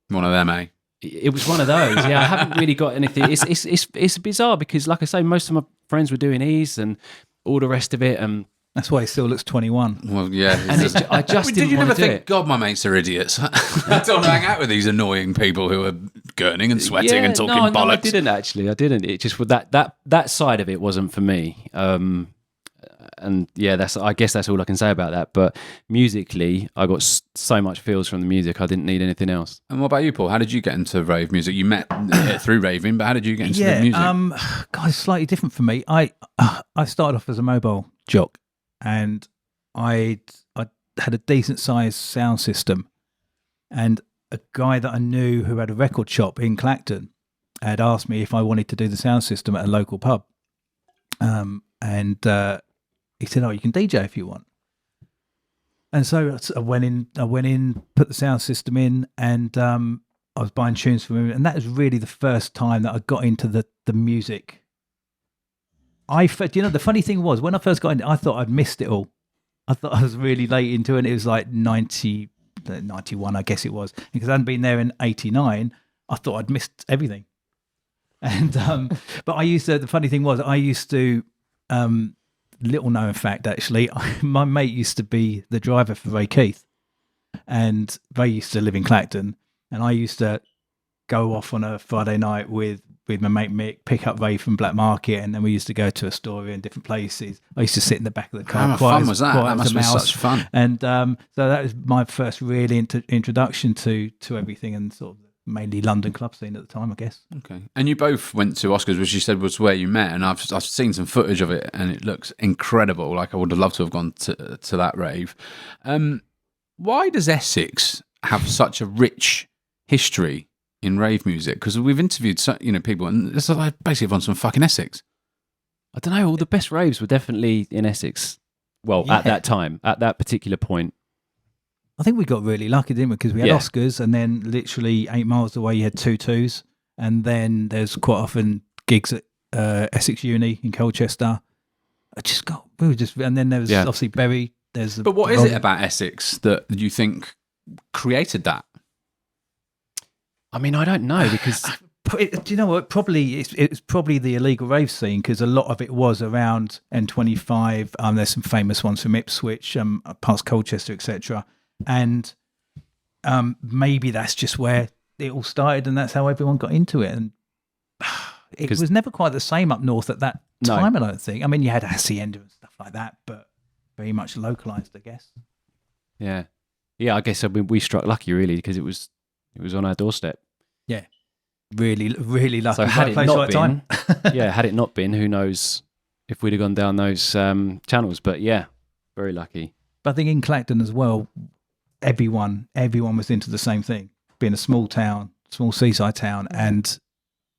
One of them, eh? It was one of those. Yeah, I haven't really got anything. It's bizarre because, like I say, most of my friends were doing E's and all the rest of it, and that's why he still looks 21. Well, yeah. And I just didn't want to do it. God, my mates are idiots. I don't want to hang out with these annoying people who are gurning and sweating and talking bollocks. No, I didn't actually. I didn't. It just that side of it wasn't for me. And yeah, I guess that's all I can say about that. But musically, I got so much feels from the music, I didn't need anything else. And what about you, Paul? How did you get into rave music? You met through raving, but how did you get into the music? God, it's slightly different for me. I started off as a mobile jock, and I had a decent sized sound system, and a guy that I knew who had a record shop in Clacton had asked me if I wanted to do the sound system at a local pub, and he said, "Oh, you can DJ if you want." And so I went in, put the sound system in, and I was buying tunes from him. And that was really the first time that I got into the music. The funny thing was, when I first got in, I thought I'd missed it all. I thought I was really late into it. And it was like 91, I guess it was, because I hadn't been there in 89. I thought I'd missed everything. And but the funny thing was, I used to, little known fact actually, my mate used to be the driver for Ray Keith, and Ray used to live in Clacton, and I used to go off on a Friday night with my mate Mick, pick up Ray from Black Market, and then we used to go to Astoria and different places. I used to sit in the back of the car. How fun was that? That must be such fun. And so that was my first really introduction to everything, and sort of mainly London club scene at the time, I guess. Okay. And you both went to Oscars, which you said was where you met, and I've seen some footage of it, and it looks incredible. Like, I would have loved to have gone to that rave. Why does Essex have such a rich history in rave music? Because we've interviewed people, and it's like basically everyone's from fucking Essex. I don't know. All the best raves were definitely in Essex. Well, at that time, at that particular point. I think we got really lucky, didn't we? Because we had Oscars, and then literally 8 miles away you had 2-2s, and then there's quite often gigs at Essex Uni in Colchester. And then there was obviously Bury. But what is it about Essex that you think created that? I mean, I don't know, because do you know what? Probably it's probably the illegal rave scene, because a lot of it was around N25. There's some famous ones from Ipswich, past Colchester, etc. And maybe that's just where it all started, and that's how everyone got into it. And it was never quite the same up north at that time, I don't think. I mean, you had Hacienda and stuff like that, but very much localized, I guess. Yeah. I guess we struck lucky, really, because it was on our doorstep. Yeah, really, really lucky. So had it not been, who knows if we'd have gone down those channels? But yeah, very lucky. But I think in Clacton as well, everyone was into the same thing. Being a small seaside town, and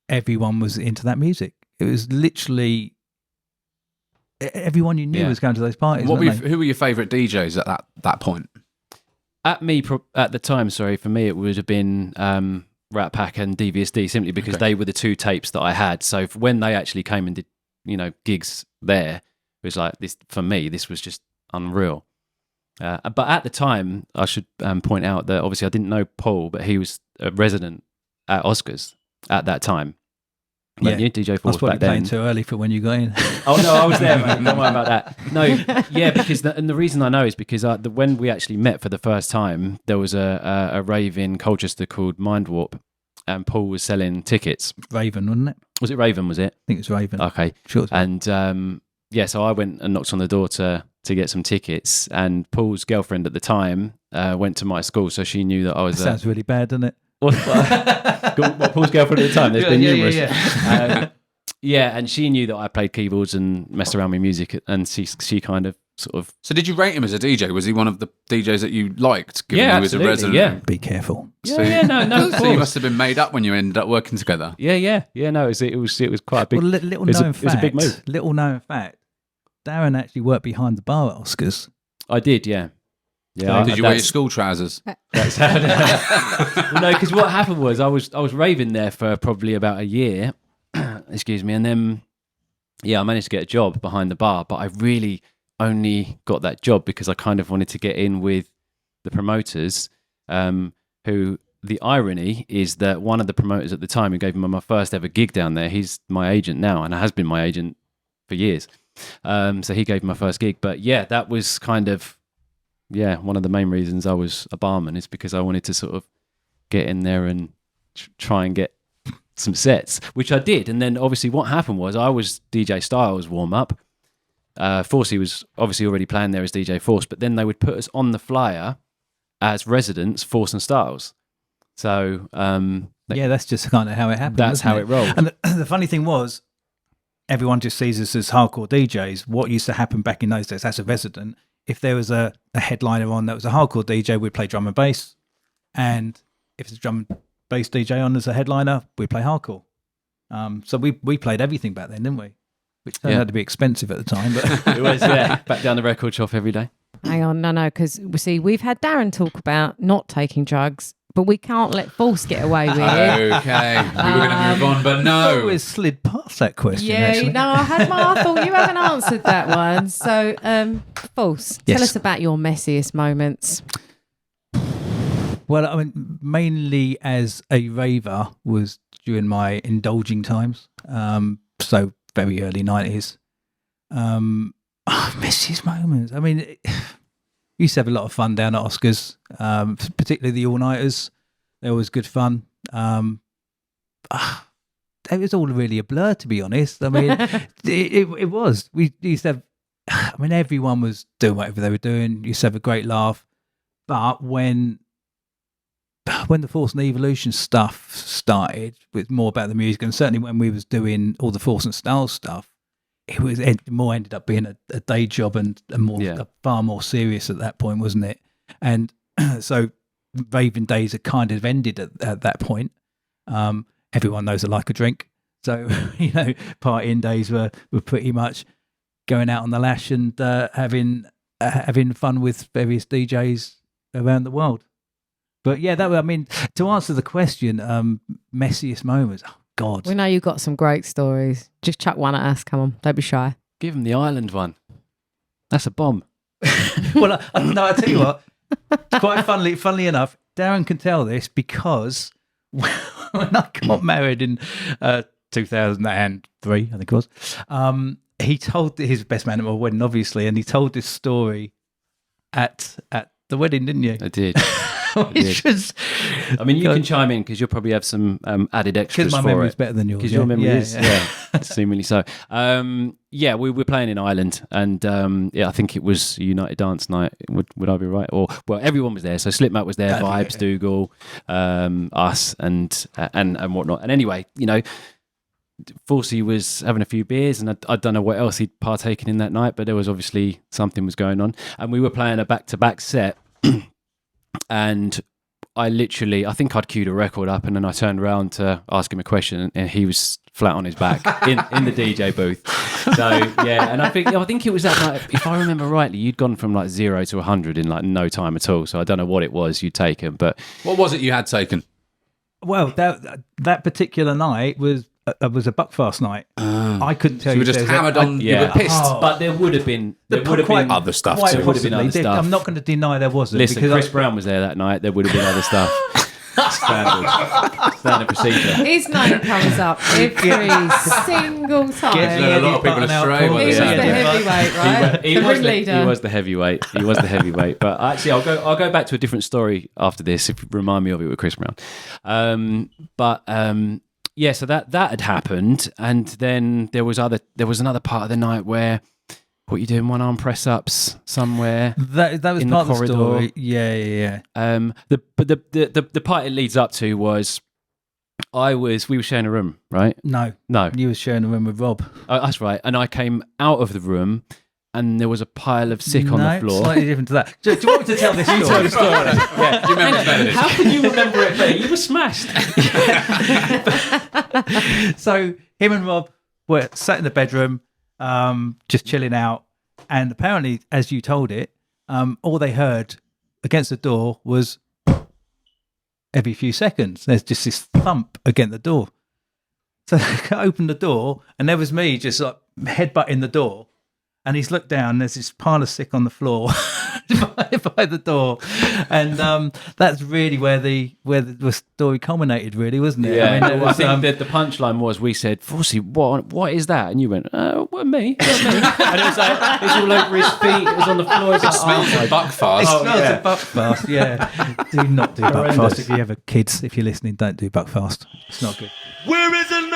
everyone was into that music. It was literally everyone you knew was going to those parties. Who were your favourite DJs at that point? At the time, for me, it would have been Rat Pack and DVSD, simply because they were the two tapes that I had. So when they actually came and did, gigs there, it was like this. For me, this was just unreal. But at the time, I should point out that obviously I didn't know Paul, but he was a resident at Oscars at that time. Yeah, you DJ Force back then. Playing too early for when you got in. Oh no, I was there, man. Don't worry about that. No, yeah, because the reason I know is because when we actually met for the first time, there was a rave in Colchester called Mind Warp, and Paul was selling tickets. Raven, wasn't it? Was it Raven? Was it? I think it was Raven. Okay, sure. And so I went and knocked on the door to get some tickets, and Paul's girlfriend at the time went to my school, so she knew that I was. That sounds really bad, doesn't it? What, Paul's girlfriend at the time? There's been numerous. And she knew that I played keyboards and messed around with music, and she kind of sort of. So did you rate him as a DJ? Was he one of the DJs that you liked? Given Yeah, he was a resident? Yeah. Be careful. So you must have been made up when you ended up working together. Yeah. No, it was quite a big. Well, it was a big move. Little known fact. Darren actually worked behind the bar at Oscars. I did, yeah. Yeah. Did you wear your school trousers? That's how. Well, no, because what happened was I was raving there for probably about a year. Excuse me, and then I managed to get a job behind the bar, but I really only got that job because I kind of wanted to get in with the promoters. Who the irony is that one of the promoters at the time who gave me my first ever gig down there, he's my agent now, and has been my agent for years. So he gave me my first gig, but that was kind of. Yeah, one of the main reasons I was a barman is because I wanted to sort of get in there and try and get some sets, which I did. And then obviously what happened was I was DJ Styles warm up. Forcey was obviously already playing there as DJ Force, but then they would put us on the flyer as residents, Force and Styles. So that's just kind of how it happened. That's how it rolled. And the funny thing was, everyone just sees us as hardcore DJs. What used to happen back in those days as a resident, if there was a headliner on that was a hardcore DJ, we'd play drum and bass. And if it's a drum and bass DJ on as a headliner, we'd play hardcore. So we played everything back then, didn't we? Which turned out to be expensive at the time. But it was, back down the record shop every day. Hang on, no, because see, we've had Darren talk about not taking drugs, but we can't let Force get away with it. Okay, we were going to move on, but I no. always slid past that question. Yeah, actually. no, I thought you haven't answered that one. So, Force, Yes. tell us about your messiest moments. Well, I mean, mainly as a raver was during my indulging times. So very early 90s. Messiest moments. I mean, we used to have a lot of fun down at Oscars, particularly the all-nighters. They were always good fun. It was all really a blur, to be honest. I mean, it was. We used to have, I mean, everyone was doing whatever they were doing. You used to have a great laugh. But when the Force and Evolution stuff started, with more about the music, and certainly when we was doing all the Force and Style stuff, it more ended up being a day job and far more serious at that point, wasn't it? And so raving days had kind of ended at that point. Everyone knows I like a drink, so partying days were pretty much going out on the lash and having fun with various DJs around the world. But yeah, to answer the question, messiest moments. Oh God, We know you've got some great stories. Just chuck one at us. Come on, don't be shy. Give him the island one. That's a bomb. Well, I tell you what, quite funnily enough, Darren can tell this because when I got married in 2003, I think it was, he told his best man at my wedding, obviously, and he told this story at the wedding, didn't you? I did. Which was, I mean, you can chime in because you'll probably have some added extras because for my memory's it. better than yours. Because your memory is, yeah. seemingly so. We were playing in Ireland, and I think it was United Dance Night. Would I be right? Or everyone was there. So Slipmat was there, Vibes, Dougal, us, and whatnot. And anyway, Forsey was having a few beers, and I don't know what else he'd partaken in that night, but there was obviously something was going on, and we were playing a back-to-back set. And I think I'd queued a record up, and then I turned around to ask him a question, and he was flat on his back in the DJ booth. So yeah, and I think it was that night. If I remember rightly, you'd gone from like 0 to 100 in like no time at all. So I don't know what it was you'd taken, but What was it you had taken? Well, that particular night was a Buckfast night. I couldn't tell So you you. were just hammered on. You were pissed. but there would have been other stuff quite too. There would have been possibly. other stuff. I'm not going to deny there wasn't. Listen, because Chris Brown was there that night. There would have been other stuff. Standard procedure. His name comes up every single time. Yeah, a lot of people astray when He was they the say that. heavyweight, right? He the was ringleader. He was the heavyweight. But actually, I'll go back to a different story after this. If you remind me of it with Chris Brown. So that had happened, and then there was another part of the night where what you doing, one arm press ups somewhere. that was in part the of the corridor. story. Yeah. The part it leads up to was we were sharing a room, right? No, you were sharing a room with Rob. Oh, that's right. And I came out of the room, and there was a pile of sick on the floor. Slightly different to that. Do you want me to tell this story? Tell the story. Yeah, you remember better this. How can you remember it better? You were smashed. So him and Rob were sat in the bedroom, just chilling out, and apparently, as you told it, all they heard against the door was every few seconds. There's just this thump against the door. So they opened the door, and there was me just like headbutting the door. And he's looked down. There's this pile of sick on the floor by the door, and that's really where the story culminated. Really, wasn't it? Yeah, I think that the punchline was we said, "Forsey, what is that?" And you went, me." And it was like it's all over his feet. It was on the floor. It smells of Buckfast. It smells of Buckfast. Yeah, do not do Buckfast if you ever kids. If you're listening, don't do Buckfast. It's not good. Where is the noise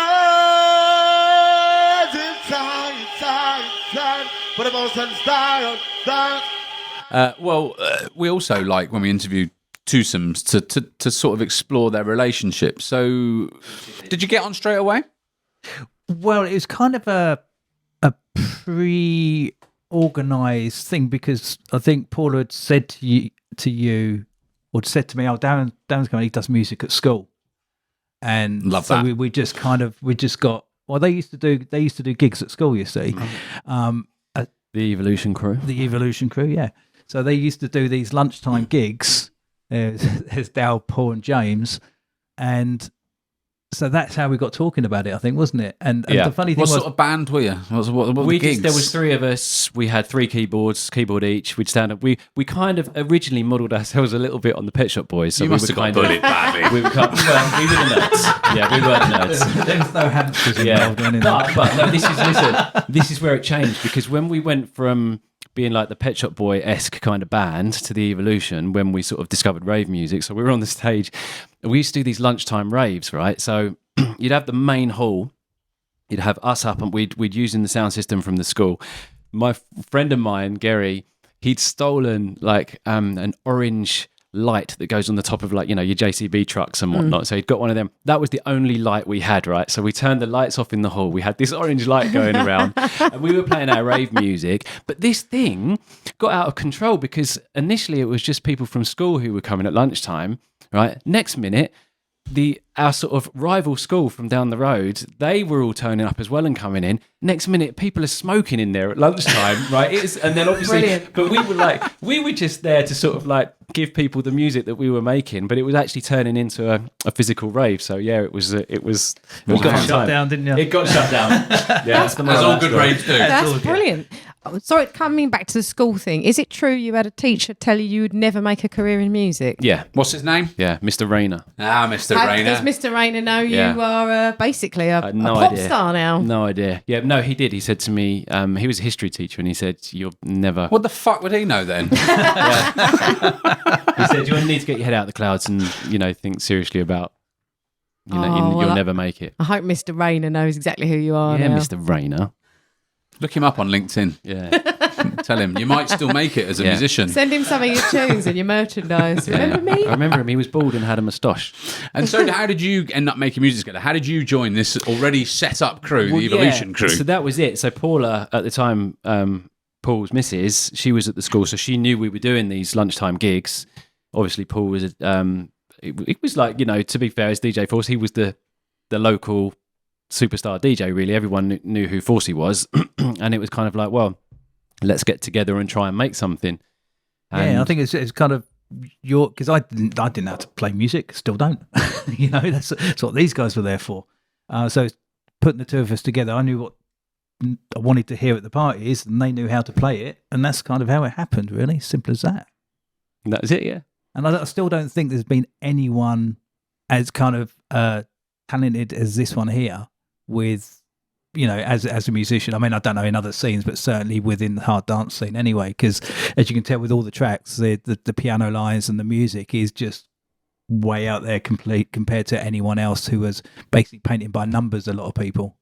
inside? But about some style, We also like when we interview twosomes to sort of explore their relationship. So, did you get on straight away? Well, it was kind of a pre-organised thing because I think Paula had said to you, or said to me, "Oh, Darren's coming. He does music at school," and Love so that. we just got. Well, they used to do gigs at school. You see. The Evolution crew. The Evolution crew, yeah. So they used to do these lunchtime gigs there's Dal, Paul, and James, and so that's how we got talking about it, I think, wasn't it? And the funny thing what was, sort of band were you? What were the gigs? There was 3 of us. We had 3 keyboard each. We'd stand up. We kind of originally modelled ourselves a little bit on the Pet Shop Boys. So You we must were have got bullied badly. We were the nerds. Yeah, we were the nerds. there was no hamsters Yeah, involved or anything. but no, this is where it changed, because when we went from being like the Pet Shop Boy-esque kind of band to the evolution, when we sort of discovered rave music. So we were on the stage. We used to do these lunchtime raves, right? So you'd have the main hall, you'd have us up, and we'd using the sound system from the school. My friend of mine, Gary, he'd stolen like an orange light that goes on the top of, like, you know, your JCB trucks and whatnot. So he'd got one of them. That was the only light we had, right? So we turned the lights off in the hall. We had this orange light going around and we were playing our rave music. But this thing got out of control because initially it was just people from school who were coming at lunchtime, right? Next minute, our sort of rival school from down the road, they were all turning up as well and coming in. Next minute, people are smoking in there at lunchtime, right? And then obviously, Brilliant. but we were just there to sort of like give people the music that we were making, but it was actually turning into a physical rave. So yeah, it was You a got fun shut time. down, didn't you? It got shut down. Yeah, that's the As all good raves do. That's brilliant. Oh, sorry, coming back to the school thing, is it true you had a teacher tell you would never make a career in music? Yeah, What's his name? yeah, Mr. Rayner. Mr. Does Rayner. Mr. Rayner know Yeah. you are basically a No pop idea. star now? No idea. Yeah, no, he did. He said to me, he was a history teacher, and he said, "You'll never." What the fuck would he know then? He said, "You need to get your head out of the clouds and, you know, think seriously about, you know, Oh, well, you'll never make it." I hope Mr. Rayner knows exactly who you are Yeah, now. Mr. Rayner. Look him up on LinkedIn. Yeah. Tell him you might still make it as a Yeah. musician. Send him some of your tunes and your merchandise. Remember me? I remember him. He was bald and had a moustache. And so, how did you end up making music together? How did you join this already set up crew, the Evolution crew? So that was it. So Paula, at the time, Paul's missus, she was at the school, so she knew we were doing these lunchtime gigs. Obviously, Paul was, it was like, you know, to be fair, as DJ Force, he was the local superstar DJ, really. Everyone knew who Forsey was. And it was kind of like, well, let's get together and try and make something. And Yeah, I think it's kind of because I didn't know how to play music, still don't. You know, that's what these guys were there for. So putting the two of us together, I knew what I wanted to hear at the parties, and they knew how to play it, and that's kind of how it happened. Really, simple as that. that was it, yeah. And I still don't think there's been anyone as kind of talented as this one here with, you know, as a musician. I mean, I don't know in other scenes, but certainly within the hard dance scene anyway, because as you can tell with all the tracks, the piano lines and the music is just way out there compared to anyone else who was basically painting by numbers, a lot of people.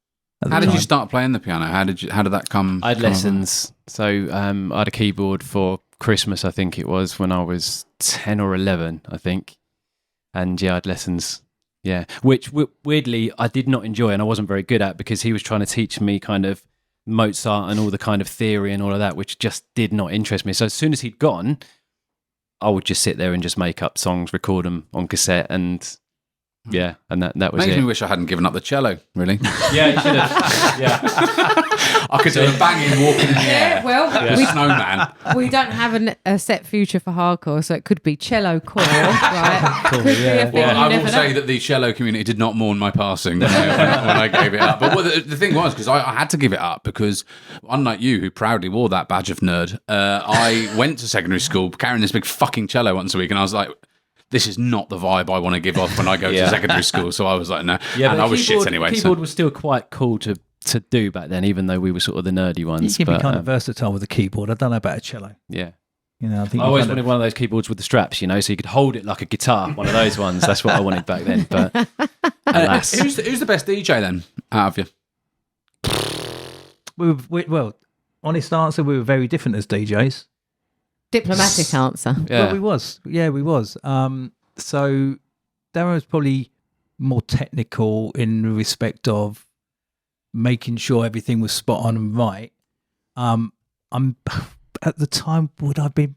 How did you start playing the piano? How did that come? I had come lessons. So I had a keyboard for Christmas, I think it was, when I was 10 or 11, I think. And yeah, I had lessons. Yeah, which weirdly I did not enjoy and I wasn't very good at, because he was trying to teach me kind of Mozart and all the kind of theory and all of that, which just did not interest me. So as soon as he'd gone, I would just sit there and just make up songs, record them on cassette, and yeah, and that was Makes it. me wish I hadn't given up the cello, really. Yeah, you should have. Yeah. I could do a banging walking in the air. Well, The snowman. we don't have a set future for hardcore, so it could be cello core, right? Could be a thing, Well, you I never will know. say that the cello community did not mourn my passing when I gave it up. But the thing was, because I had to give it up, because unlike you, who proudly wore that badge of nerd, I went to secondary school carrying this big fucking cello once a week, and I was like, this is not the vibe I want to give off when I go to secondary school. So I was like, no. Yeah, and but I was keyboard, shit anyway. Keyboard was still quite cool to do back then, even though we were sort of the nerdy You ones. can be but, kind of versatile with a keyboard. I don't know about a cello. yeah. You know, I think I you always kind wanted one of those keyboards with the straps, you know, so you could hold it like a guitar. One of those ones. That's what I wanted back then. But alas. Who's the best DJ then, out of you? well, honest answer, we were very different as DJs. Diplomatic answer. Yeah. Well, we was. So Darren was probably more technical in respect of making sure everything was spot on and right. I'm at the time, would I be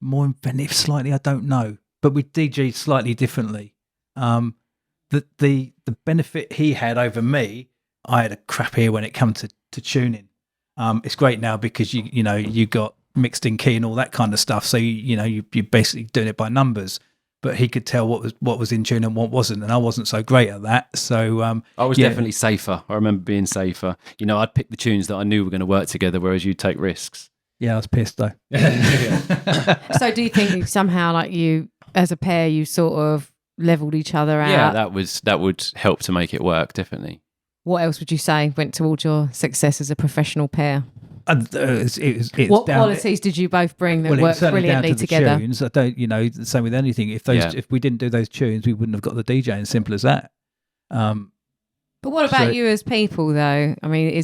more inventive slightly? I don't know, but we DJ slightly differently. The benefit he had over me, I had a crap ear when it came to tuning. It's great now because you got mixed in key and all that kind of stuff. So you're basically doing it by numbers. But he could tell what was in tune and what wasn't, and I wasn't so great at that. So I was definitely safer. I remember being safer. I'd pick the tunes that I knew were going to work together, whereas you'd take risks. Yeah, I was pissed though. So do you think somehow, like you as a pair, you sort of leveled each other out? Yeah, that would help to make it work, definitely. What else would you say went towards your success as a professional pair? It's what qualities did you both bring that worked brilliantly down to together? The tunes. I don't, the same with anything. If we didn't do those tunes, we wouldn't have got the DJ. Simple as that. But what about you as people, though? I mean,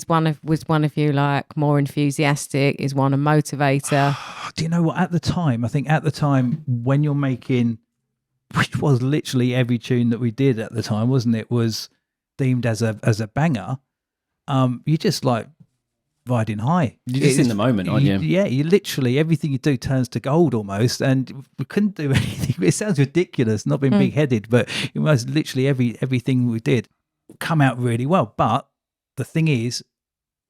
was one of you like more enthusiastic? Is one a motivator? Do you know what? At the time, when you're making, which was literally every tune that we did at the time, wasn't it? Was deemed as a banger. You just like riding high. You're just in the moment, aren't you? Yeah, you literally, everything you do turns to gold almost, and we couldn't do anything. It sounds ridiculous, not being big-headed, but it was literally everything we did come out really well. But the thing is,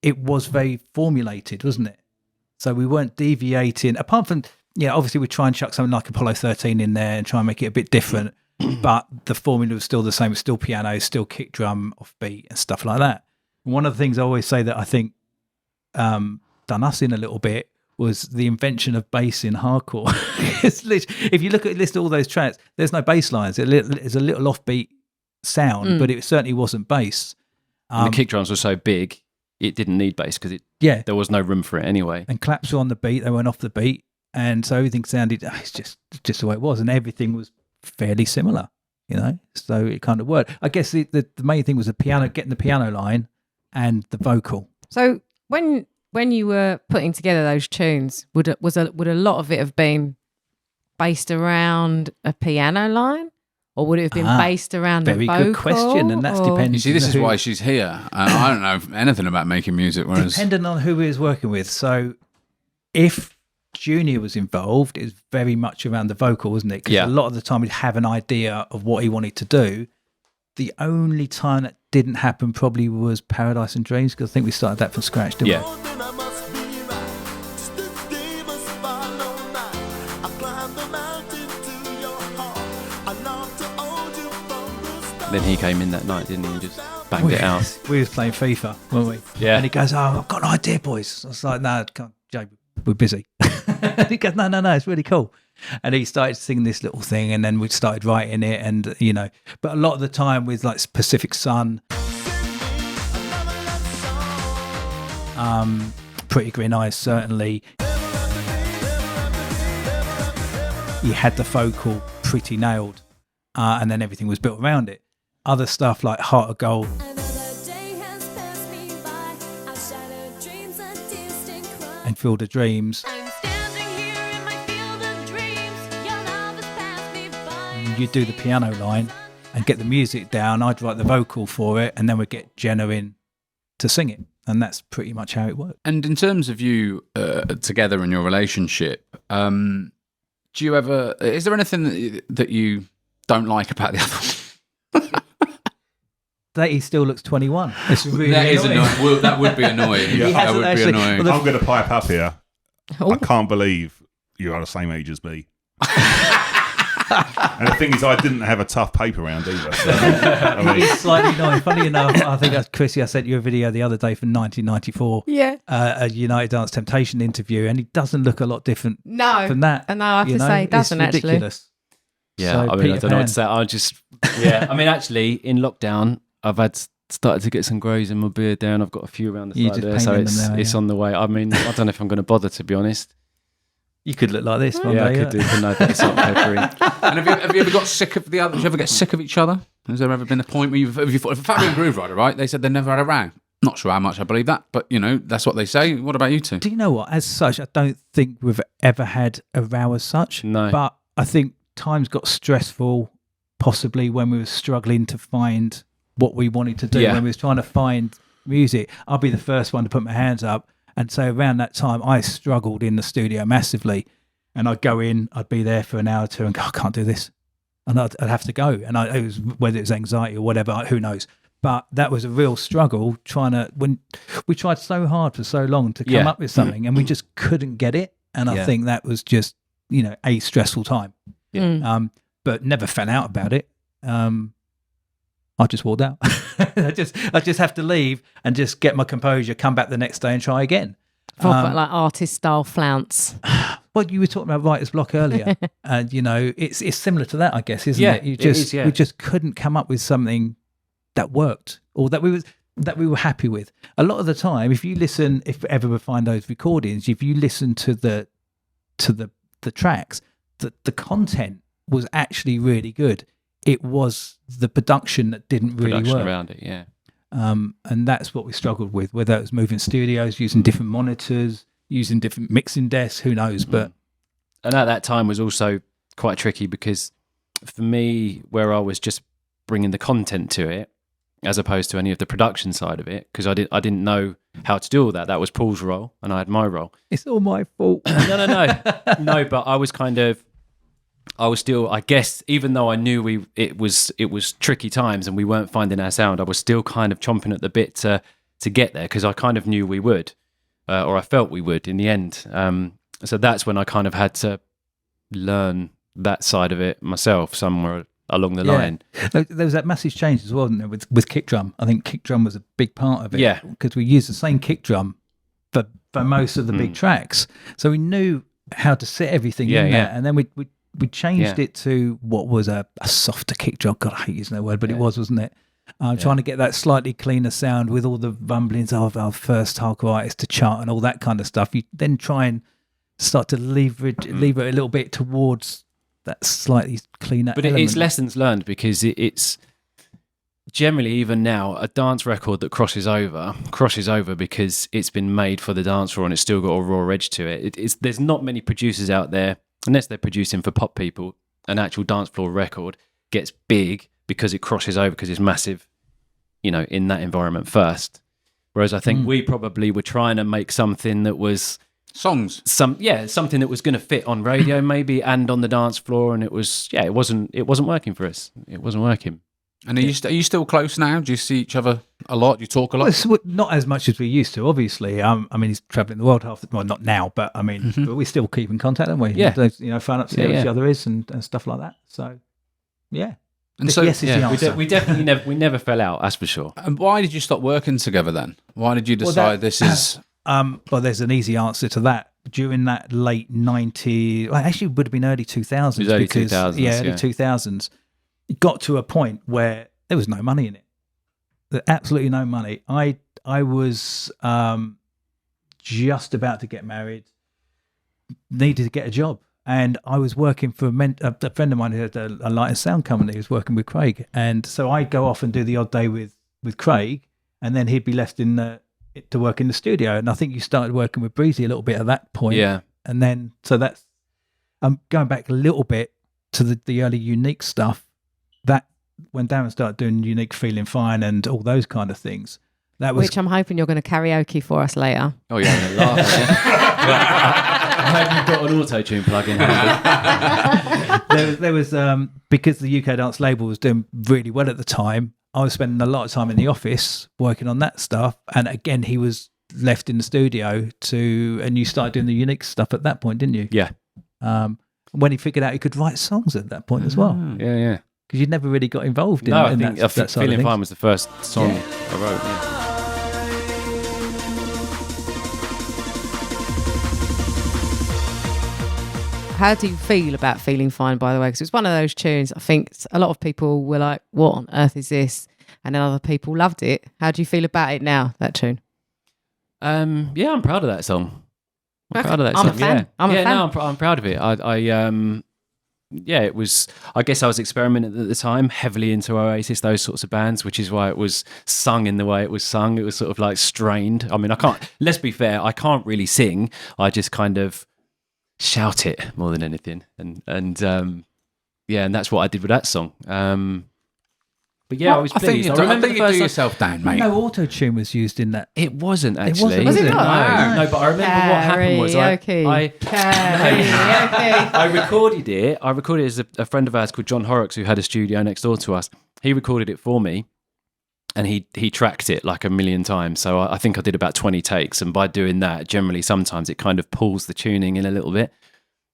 it was very formulated, wasn't it? So we weren't deviating, apart from, obviously we try and chuck something like Apollo 13 in there and try and make it a bit different, but the formula was still the same. It's still piano, still kick drum, offbeat and stuff like that. One of the things I always say that I think done us in a little bit was the invention of bass in hardcore. If you look at list all those tracks, there's no bass lines. It's a little offbeat sound, but it certainly wasn't bass. The kick drums were so big, it didn't need bass because there was no room for it anyway. And claps were on the beat; they weren't off the beat, and so everything sounded. It's just the way it was, and everything was fairly similar. So it kind of worked. I guess the main thing was the piano, getting the piano line, and the vocal. So when you were putting together those tunes, would a lot of it have been based around a piano line, or would it have been based around a vocal? Very good question, and that's dependent. You see, this is why she's here. I don't know anything about making music. Whereas depending on who he was working with. So if Junior was involved, it's very much around the vocal, wasn't it? Because a lot of the time he'd have an idea of what he wanted to do. The only time that didn't happen probably was Paradise and Dreams, because I think we started that from scratch, didn't we? Then he came in that night, didn't he, and just banged it out. We was playing FIFA, weren't we? Yeah. And he goes, I've got an idea, boys. I was like, no, can't, Joe, we're busy. And he goes, no, it's really cool. And he started singing this little thing, and then we started writing it, and but a lot of the time with like Pacific Sun, Pretty Green Eyes, certainly. He had the vocal pretty nailed, and then everything was built around it. Other stuff like Heart of Gold. And Field of Dreams. You do the piano line and get the music down. I'd write the vocal for it, and then we'd get Jenna in to sing it. And that's pretty much how it worked. And in terms of you together in your relationship, do you ever? Is there anything that you don't like about the other one? That he still looks 21. It's really that is annoying. annoying. Well, that would be annoying. That would be annoying. I'm going to pipe up here. I can't believe you are the same age as me. And the thing is, I didn't have a tough paper round either. So, It's slightly annoying. Funny enough, I think, Chrissy, I sent you a video the other day from 1994. Yeah. A United Dance Temptation interview, and he doesn't look a lot different from that. And I have to say, it doesn't it's ridiculous. actually. Yeah, So I Peter don't know what Pan. to say. I mean, actually, in lockdown, I've started to get some grows in my beard there, and I've got a few around the You side just there, so painting them now, it's on the way. I mean, I don't know if I'm going to bother, to be honest. You could look like this one Yeah, I day. could do for no salt and peppery. And have you ever got sick of the other? Did you ever get sick of each other? Has there ever been a point where you've thought, if Fabian Groove Rider, right? They said they never had a row. Not sure how much I believe that, but that's what they say. What about you two? Do you know what? As such, I don't think we've ever had a row as such. No. But I think times got stressful, possibly when we were struggling to find what we wanted to do. Yeah. When we was trying to find music, I'll be the first one to put my hands up. And so around that time, I struggled in the studio massively. And I'd go in, I'd be there for an hour or two and go, I can't do this. And I'd have to go. And it was, whether it was anxiety or whatever, who knows. But that was a real struggle when we tried so hard for so long to come up with something, and we just couldn't get it. And I think that was just, a stressful time. Yeah. But never fell out about it. I just walked out. I just have to leave and just get my composure, come back the next day and try again. Proper like artist style flounce. Well, you were talking about writer's block earlier, and it's similar to that, I guess, isn't it? It is, yeah. We just couldn't come up with something that worked or that we were happy with. A lot of the time, if ever we find those recordings, if you listen to the tracks, the content was actually really good. It was the production that didn't really work around it, yeah. And that's what we struggled with, whether it was moving studios, using different monitors, using different mixing desks, who knows. But and at that time was also quite tricky because for me, where I was just bringing the content to it, as opposed to any of the production side of it, because I didn't know how to do all that. That was Paul's role, and I had my role. It's all my fault. No. But I was still, I guess, even though I knew it was tricky times and we weren't finding our sound, I was still kind of chomping at the bit to get there because I kind of knew we would, or I felt we would in the end. So that's when I kind of had to learn that side of it myself somewhere along the line. There was that massive change as well, wasn't there, with kick drum. I think kick drum was a big part of it. Yeah. Because we used the same kick drum for most of the big tracks. So we knew how to set everything in there. And then we changed it to what was a softer kick drum. God, I hate using that word, but it was, wasn't it? Trying to get that slightly cleaner sound with all the rumblings of our first hardcore artist to chart and all that kind of stuff. You then try and start to lever it a little bit towards that slightly cleaner But element. it's lessons learned because it's generally, even now, a dance record that crosses over because it's been made for the dance floor and it's still got a raw edge to it. There's not many producers out there, unless they're producing for pop people, an actual dance floor record gets big because it crosses over because it's massive, in that environment first. Whereas I think we probably were trying to make something that was Songs. Something that was going to fit on radio maybe and on the dance floor, and it wasn't working for us. It wasn't working. And are you still close now? Do you see each other a lot? Do you talk a lot? Well, it's not as much as we used to, obviously. He's travelling the world not now, but but we still keep in contact, don't we? Yeah. Phone up, see how each other is and stuff like that. So, yeah. And so, yes is the answer. We definitely never fell out, that's for sure. And why did you stop working together then? Why did you decide this is... Well, there's an easy answer to that. During that late 90s, well, actually it would have been early 2000s. It was early 2000s, early 2000s. It got to a point where there was no money in it. There absolutely no money. I was just about to get married, needed to get a job. And I was working for a friend of mine who had a light and sound company. He was working with Craig. And so I'd go off and do the odd day with Craig, and then he'd be left to work in the studio. And I think you started working with Breezy a little bit at that point. Yeah. And then, so that's, I'm going back a little bit to the early Unique stuff. That when Darren started doing Unique, Feeling Fine and all those kind of things, that was... Which I'm hoping you're going to karaoke for us later. Oh, yeah, I'm gonna laugh. I hope you've got an auto-tune plug-in handy. there was, because the UK Dance label was doing really well at the time, I was spending a lot of time in the office working on that stuff. And again, he was left in the studio and you started doing the Unique stuff at that point, didn't you? Yeah. When he figured out he could write songs at that point as well. Yeah. Because you'd never really got involved in, I in think that side Feeling of Fine things. was the first song I wrote. Yeah. How do you feel about Feeling Fine, by the way? Because it's one of those tunes, I think a lot of people were like, what on earth is this? And then other people loved it. How do you feel about it now, that tune? Yeah, I'm proud of that song. I'm proud of that I'm song. a fan. Yeah, I'm a fan. No, I'm proud of it. It was, I guess I was experimenting at the time, heavily into Oasis, those sorts of bands, which is why it was sung in the way it was sung. It was sort of like strained. I mean, let's be fair, I can't really sing. I just kind of shout it more than anything. And that's what I did with that song. But yeah, I was pleased. I think you do yourself down, mate. No auto-tune was used in that. It wasn't actually. wasn't, was it? No, but I remember what happened was I recorded it. I recorded it as a friend of ours called John Horrocks, who had a studio next door to us. He recorded it for me, and he tracked it like a million times. So I think I did about 20 takes, and by doing that, generally sometimes it kind of pulls the tuning in a little bit,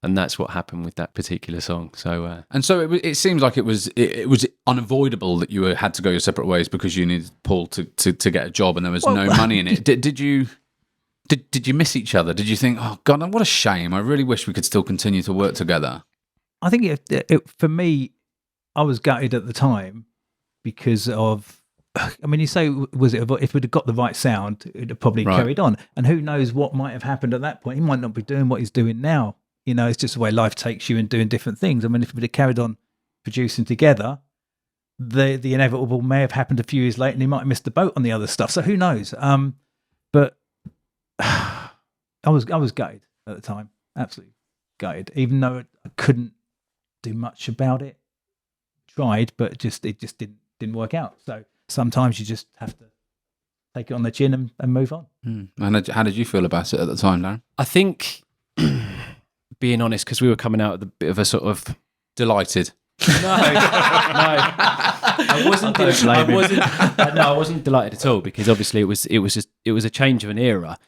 and that's what happened with that particular song. So it seems like it was unavoidable that you had to go your separate ways because you needed Paul to get a job, and there was no money in it. Did you miss each other? Did you think, oh God, what a shame! I really wish we could still continue to work together. I think for me, I was gutted at the time because of. I mean, you say, was it if we'd have got the right sound, it'd have probably carried on. And who knows what might have happened at that point? He might not be doing what he's doing now. You know, it's just the way life takes you and doing different things. I mean, if we'd have carried on producing together, the inevitable may have happened a few years later, and he might have missed the boat on the other stuff. So who knows? But I was gutted at the time, absolutely gutted. Even though I couldn't do much about it, tried, but it just didn't work out. So sometimes you just have to take it on the chin and move on. And how did you feel about it at the time, Darren? I think, being honest, because we were coming out with a bit of a sort of delighted. No, I wasn't. I wasn't delighted at all, because obviously it was a change of an era.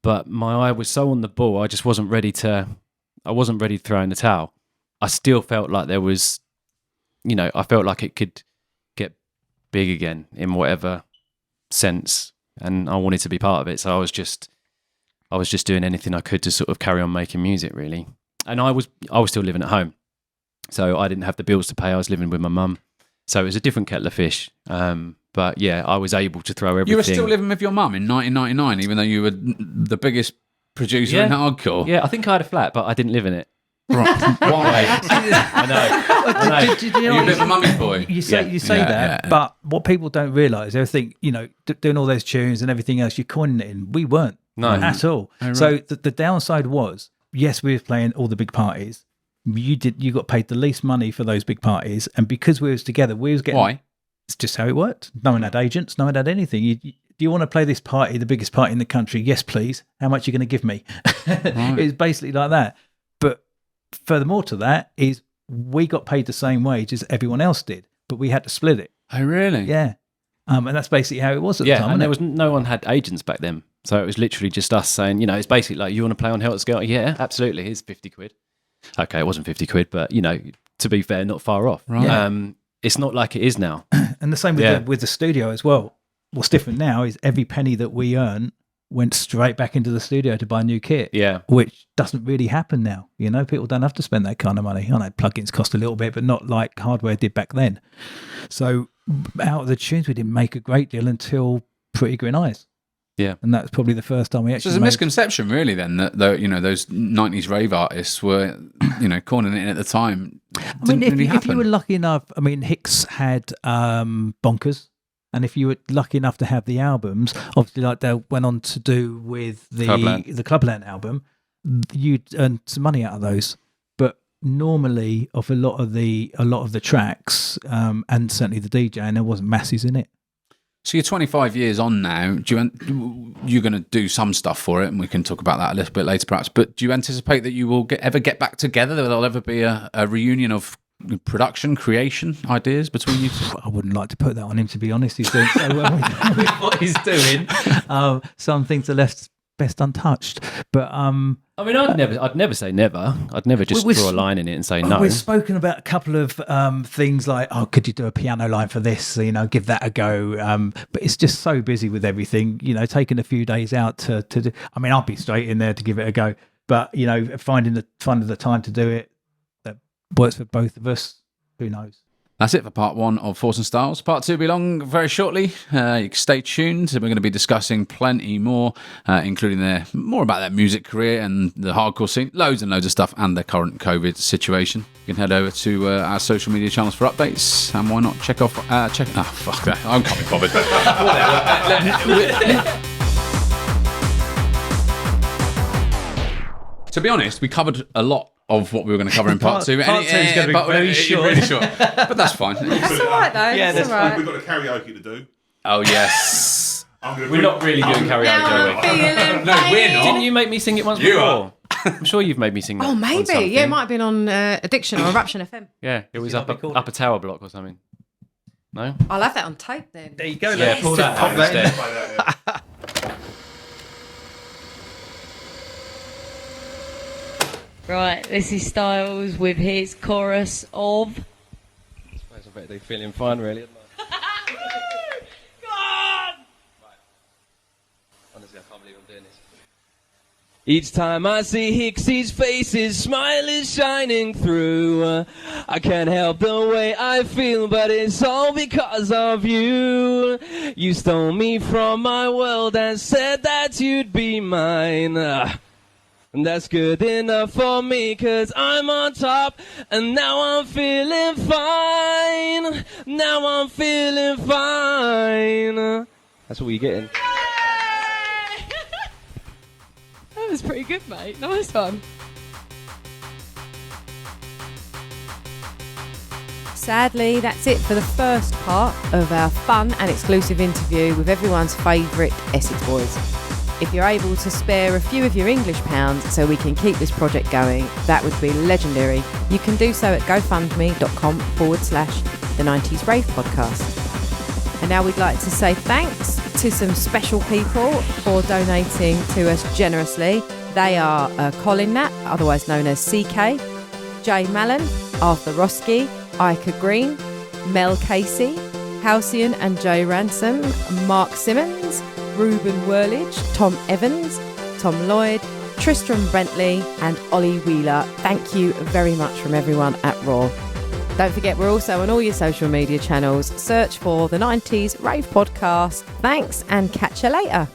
But my eye was so on the ball, I just wasn't ready to. I wasn't ready to throw in the towel. I still felt like there was, I felt like it could get big again in whatever sense, and I wanted to be part of it. So I was just doing anything I could to sort of carry on making music, really. And I was still living at home, so I didn't have the bills to pay. I was living with my mum, so it was a different kettle of fish. But yeah, I was able to throw everything. You were still living with your mum in 1999, even though you were the biggest producer in hardcore. Yeah, I think I had a flat, but I didn't live in it. Right. Why? I know. You're a bit of a mummy's boy. You say that, but what people don't realise, they think, doing all those tunes and everything else, you're coining it in. We weren't at all. Oh, right. So the downside was, yes, we were playing all the big parties. You got paid the least money for those big parties, and because we was together, we was getting. Why? It's just how it worked. No one had agents. No one had anything. Do you want to play this party, the biggest party in the country? Yes, please. How much are you going to give me? Right. It was basically like that. But furthermore to that is we got paid the same wage as everyone else did, but we had to split it. Oh, really? Yeah. And that's basically how it was at the time. And there was no one had agents back then. So it was literally just us saying, it's basically like, you want to play on Helter Skelter? Yeah, absolutely. Here's 50 quid. Okay, it wasn't 50 quid, but, to be fair, not far off. Right. Yeah. It's not like it is now. And the same with the studio as well. What's different now is every penny that we earn went straight back into the studio to buy new kit. Yeah. Which doesn't really happen now. People don't have to spend that kind of money. I know plugins cost a little bit, but not like hardware did back then. So out of the tunes, we didn't make a great deal until Pretty Green Eyes. Yeah. And that's probably the first time we actually. So there's a misconception, really, then, that those 90s rave artists were, cornering it in at the time. If you were lucky enough, Hicks had Bonkers. And if you were lucky enough to have the albums, obviously, like they went on to do with the Clubland album, you'd earn some money out of those. But normally, of a lot of the tracks, and certainly the DJing, there wasn't masses in it. So you're 25 years on now. You're going to do some stuff for it, and we can talk about that a little bit later, perhaps. But do you anticipate that you will ever get back together? That there'll ever be a reunion of production, creation, ideas between you two? I wouldn't like to put that on him, to be honest. He's doing so well with what he's doing. Some things are left best untouched. But I'd never say never. I'd never just draw a line in it and say no. We've spoken about a couple of things like, could you do a piano line for this? Give that a go. But it's just so busy with everything. Taking a few days out to do. I'll be straight in there to give it a go. But finding the time to do it that works for both of us. Who knows? That's it for part one of Force and Styles. Part two will be long very shortly. Stay tuned. We're going to be discussing plenty more, including more about their music career and the hardcore scene, loads and loads of stuff, and the current COVID situation. You can head over to our social media channels for updates, and why not check off... fuck that. I can't be bothered. To be honest, we covered a lot of what we were going to cover in part two. Part two is going to be very short. Really short. But that's fine. That's all right, though. Yeah, that's all right. We've got a karaoke to do. Oh, yes. We're not really doing karaoke, are we? No, we're not. Didn't you make me sing it once before? I'm sure you've made me sing that. Oh, maybe. Yeah, it might have been on Addiction or Eruption FM. Yeah, it was up a tower block or something. No? I'll have that on tape then. There you go. Yeah, look. pull that Pop out that in. instead. Right, this is Styles with his chorus of... I bet they're feeling fine, really, isn't it? Honestly, I can't believe I'm doing this. Each time I see Hicksy's face, his smile is shining through. I can't help the way I feel, but it's all because of you. You stole me from my world and said that you'd be mine. And that's good enough for me, 'cause I'm on top, and now I'm feeling fine. Now I'm feeling fine. That's what you're getting. That was pretty good, mate. Nice one. Sadly, that's it for the first part of our fun and exclusive interview with everyone's favourite Essex boys. If you're able to spare a few of your English pounds so we can keep this project going, that would be legendary. You can do so at gofundme.com/the 90s Rave Podcast. And now we'd like to say thanks to some special people for donating to us generously. They are Colin Knapp, otherwise known as CK, Jay Mallon, Arthur Roski, Ika Green, Mel Casey, Halcyon and Jay Ransom, Mark Simmons, Ruben Whirlidge, Tom Evans, Tom Lloyd, Tristram Bentley and Ollie Wheeler. Thank you very much from everyone at R.O.A.R. Don't forget, we're also on all your social media channels. Search for the 90s Rave Podcast. Thanks and catch you later.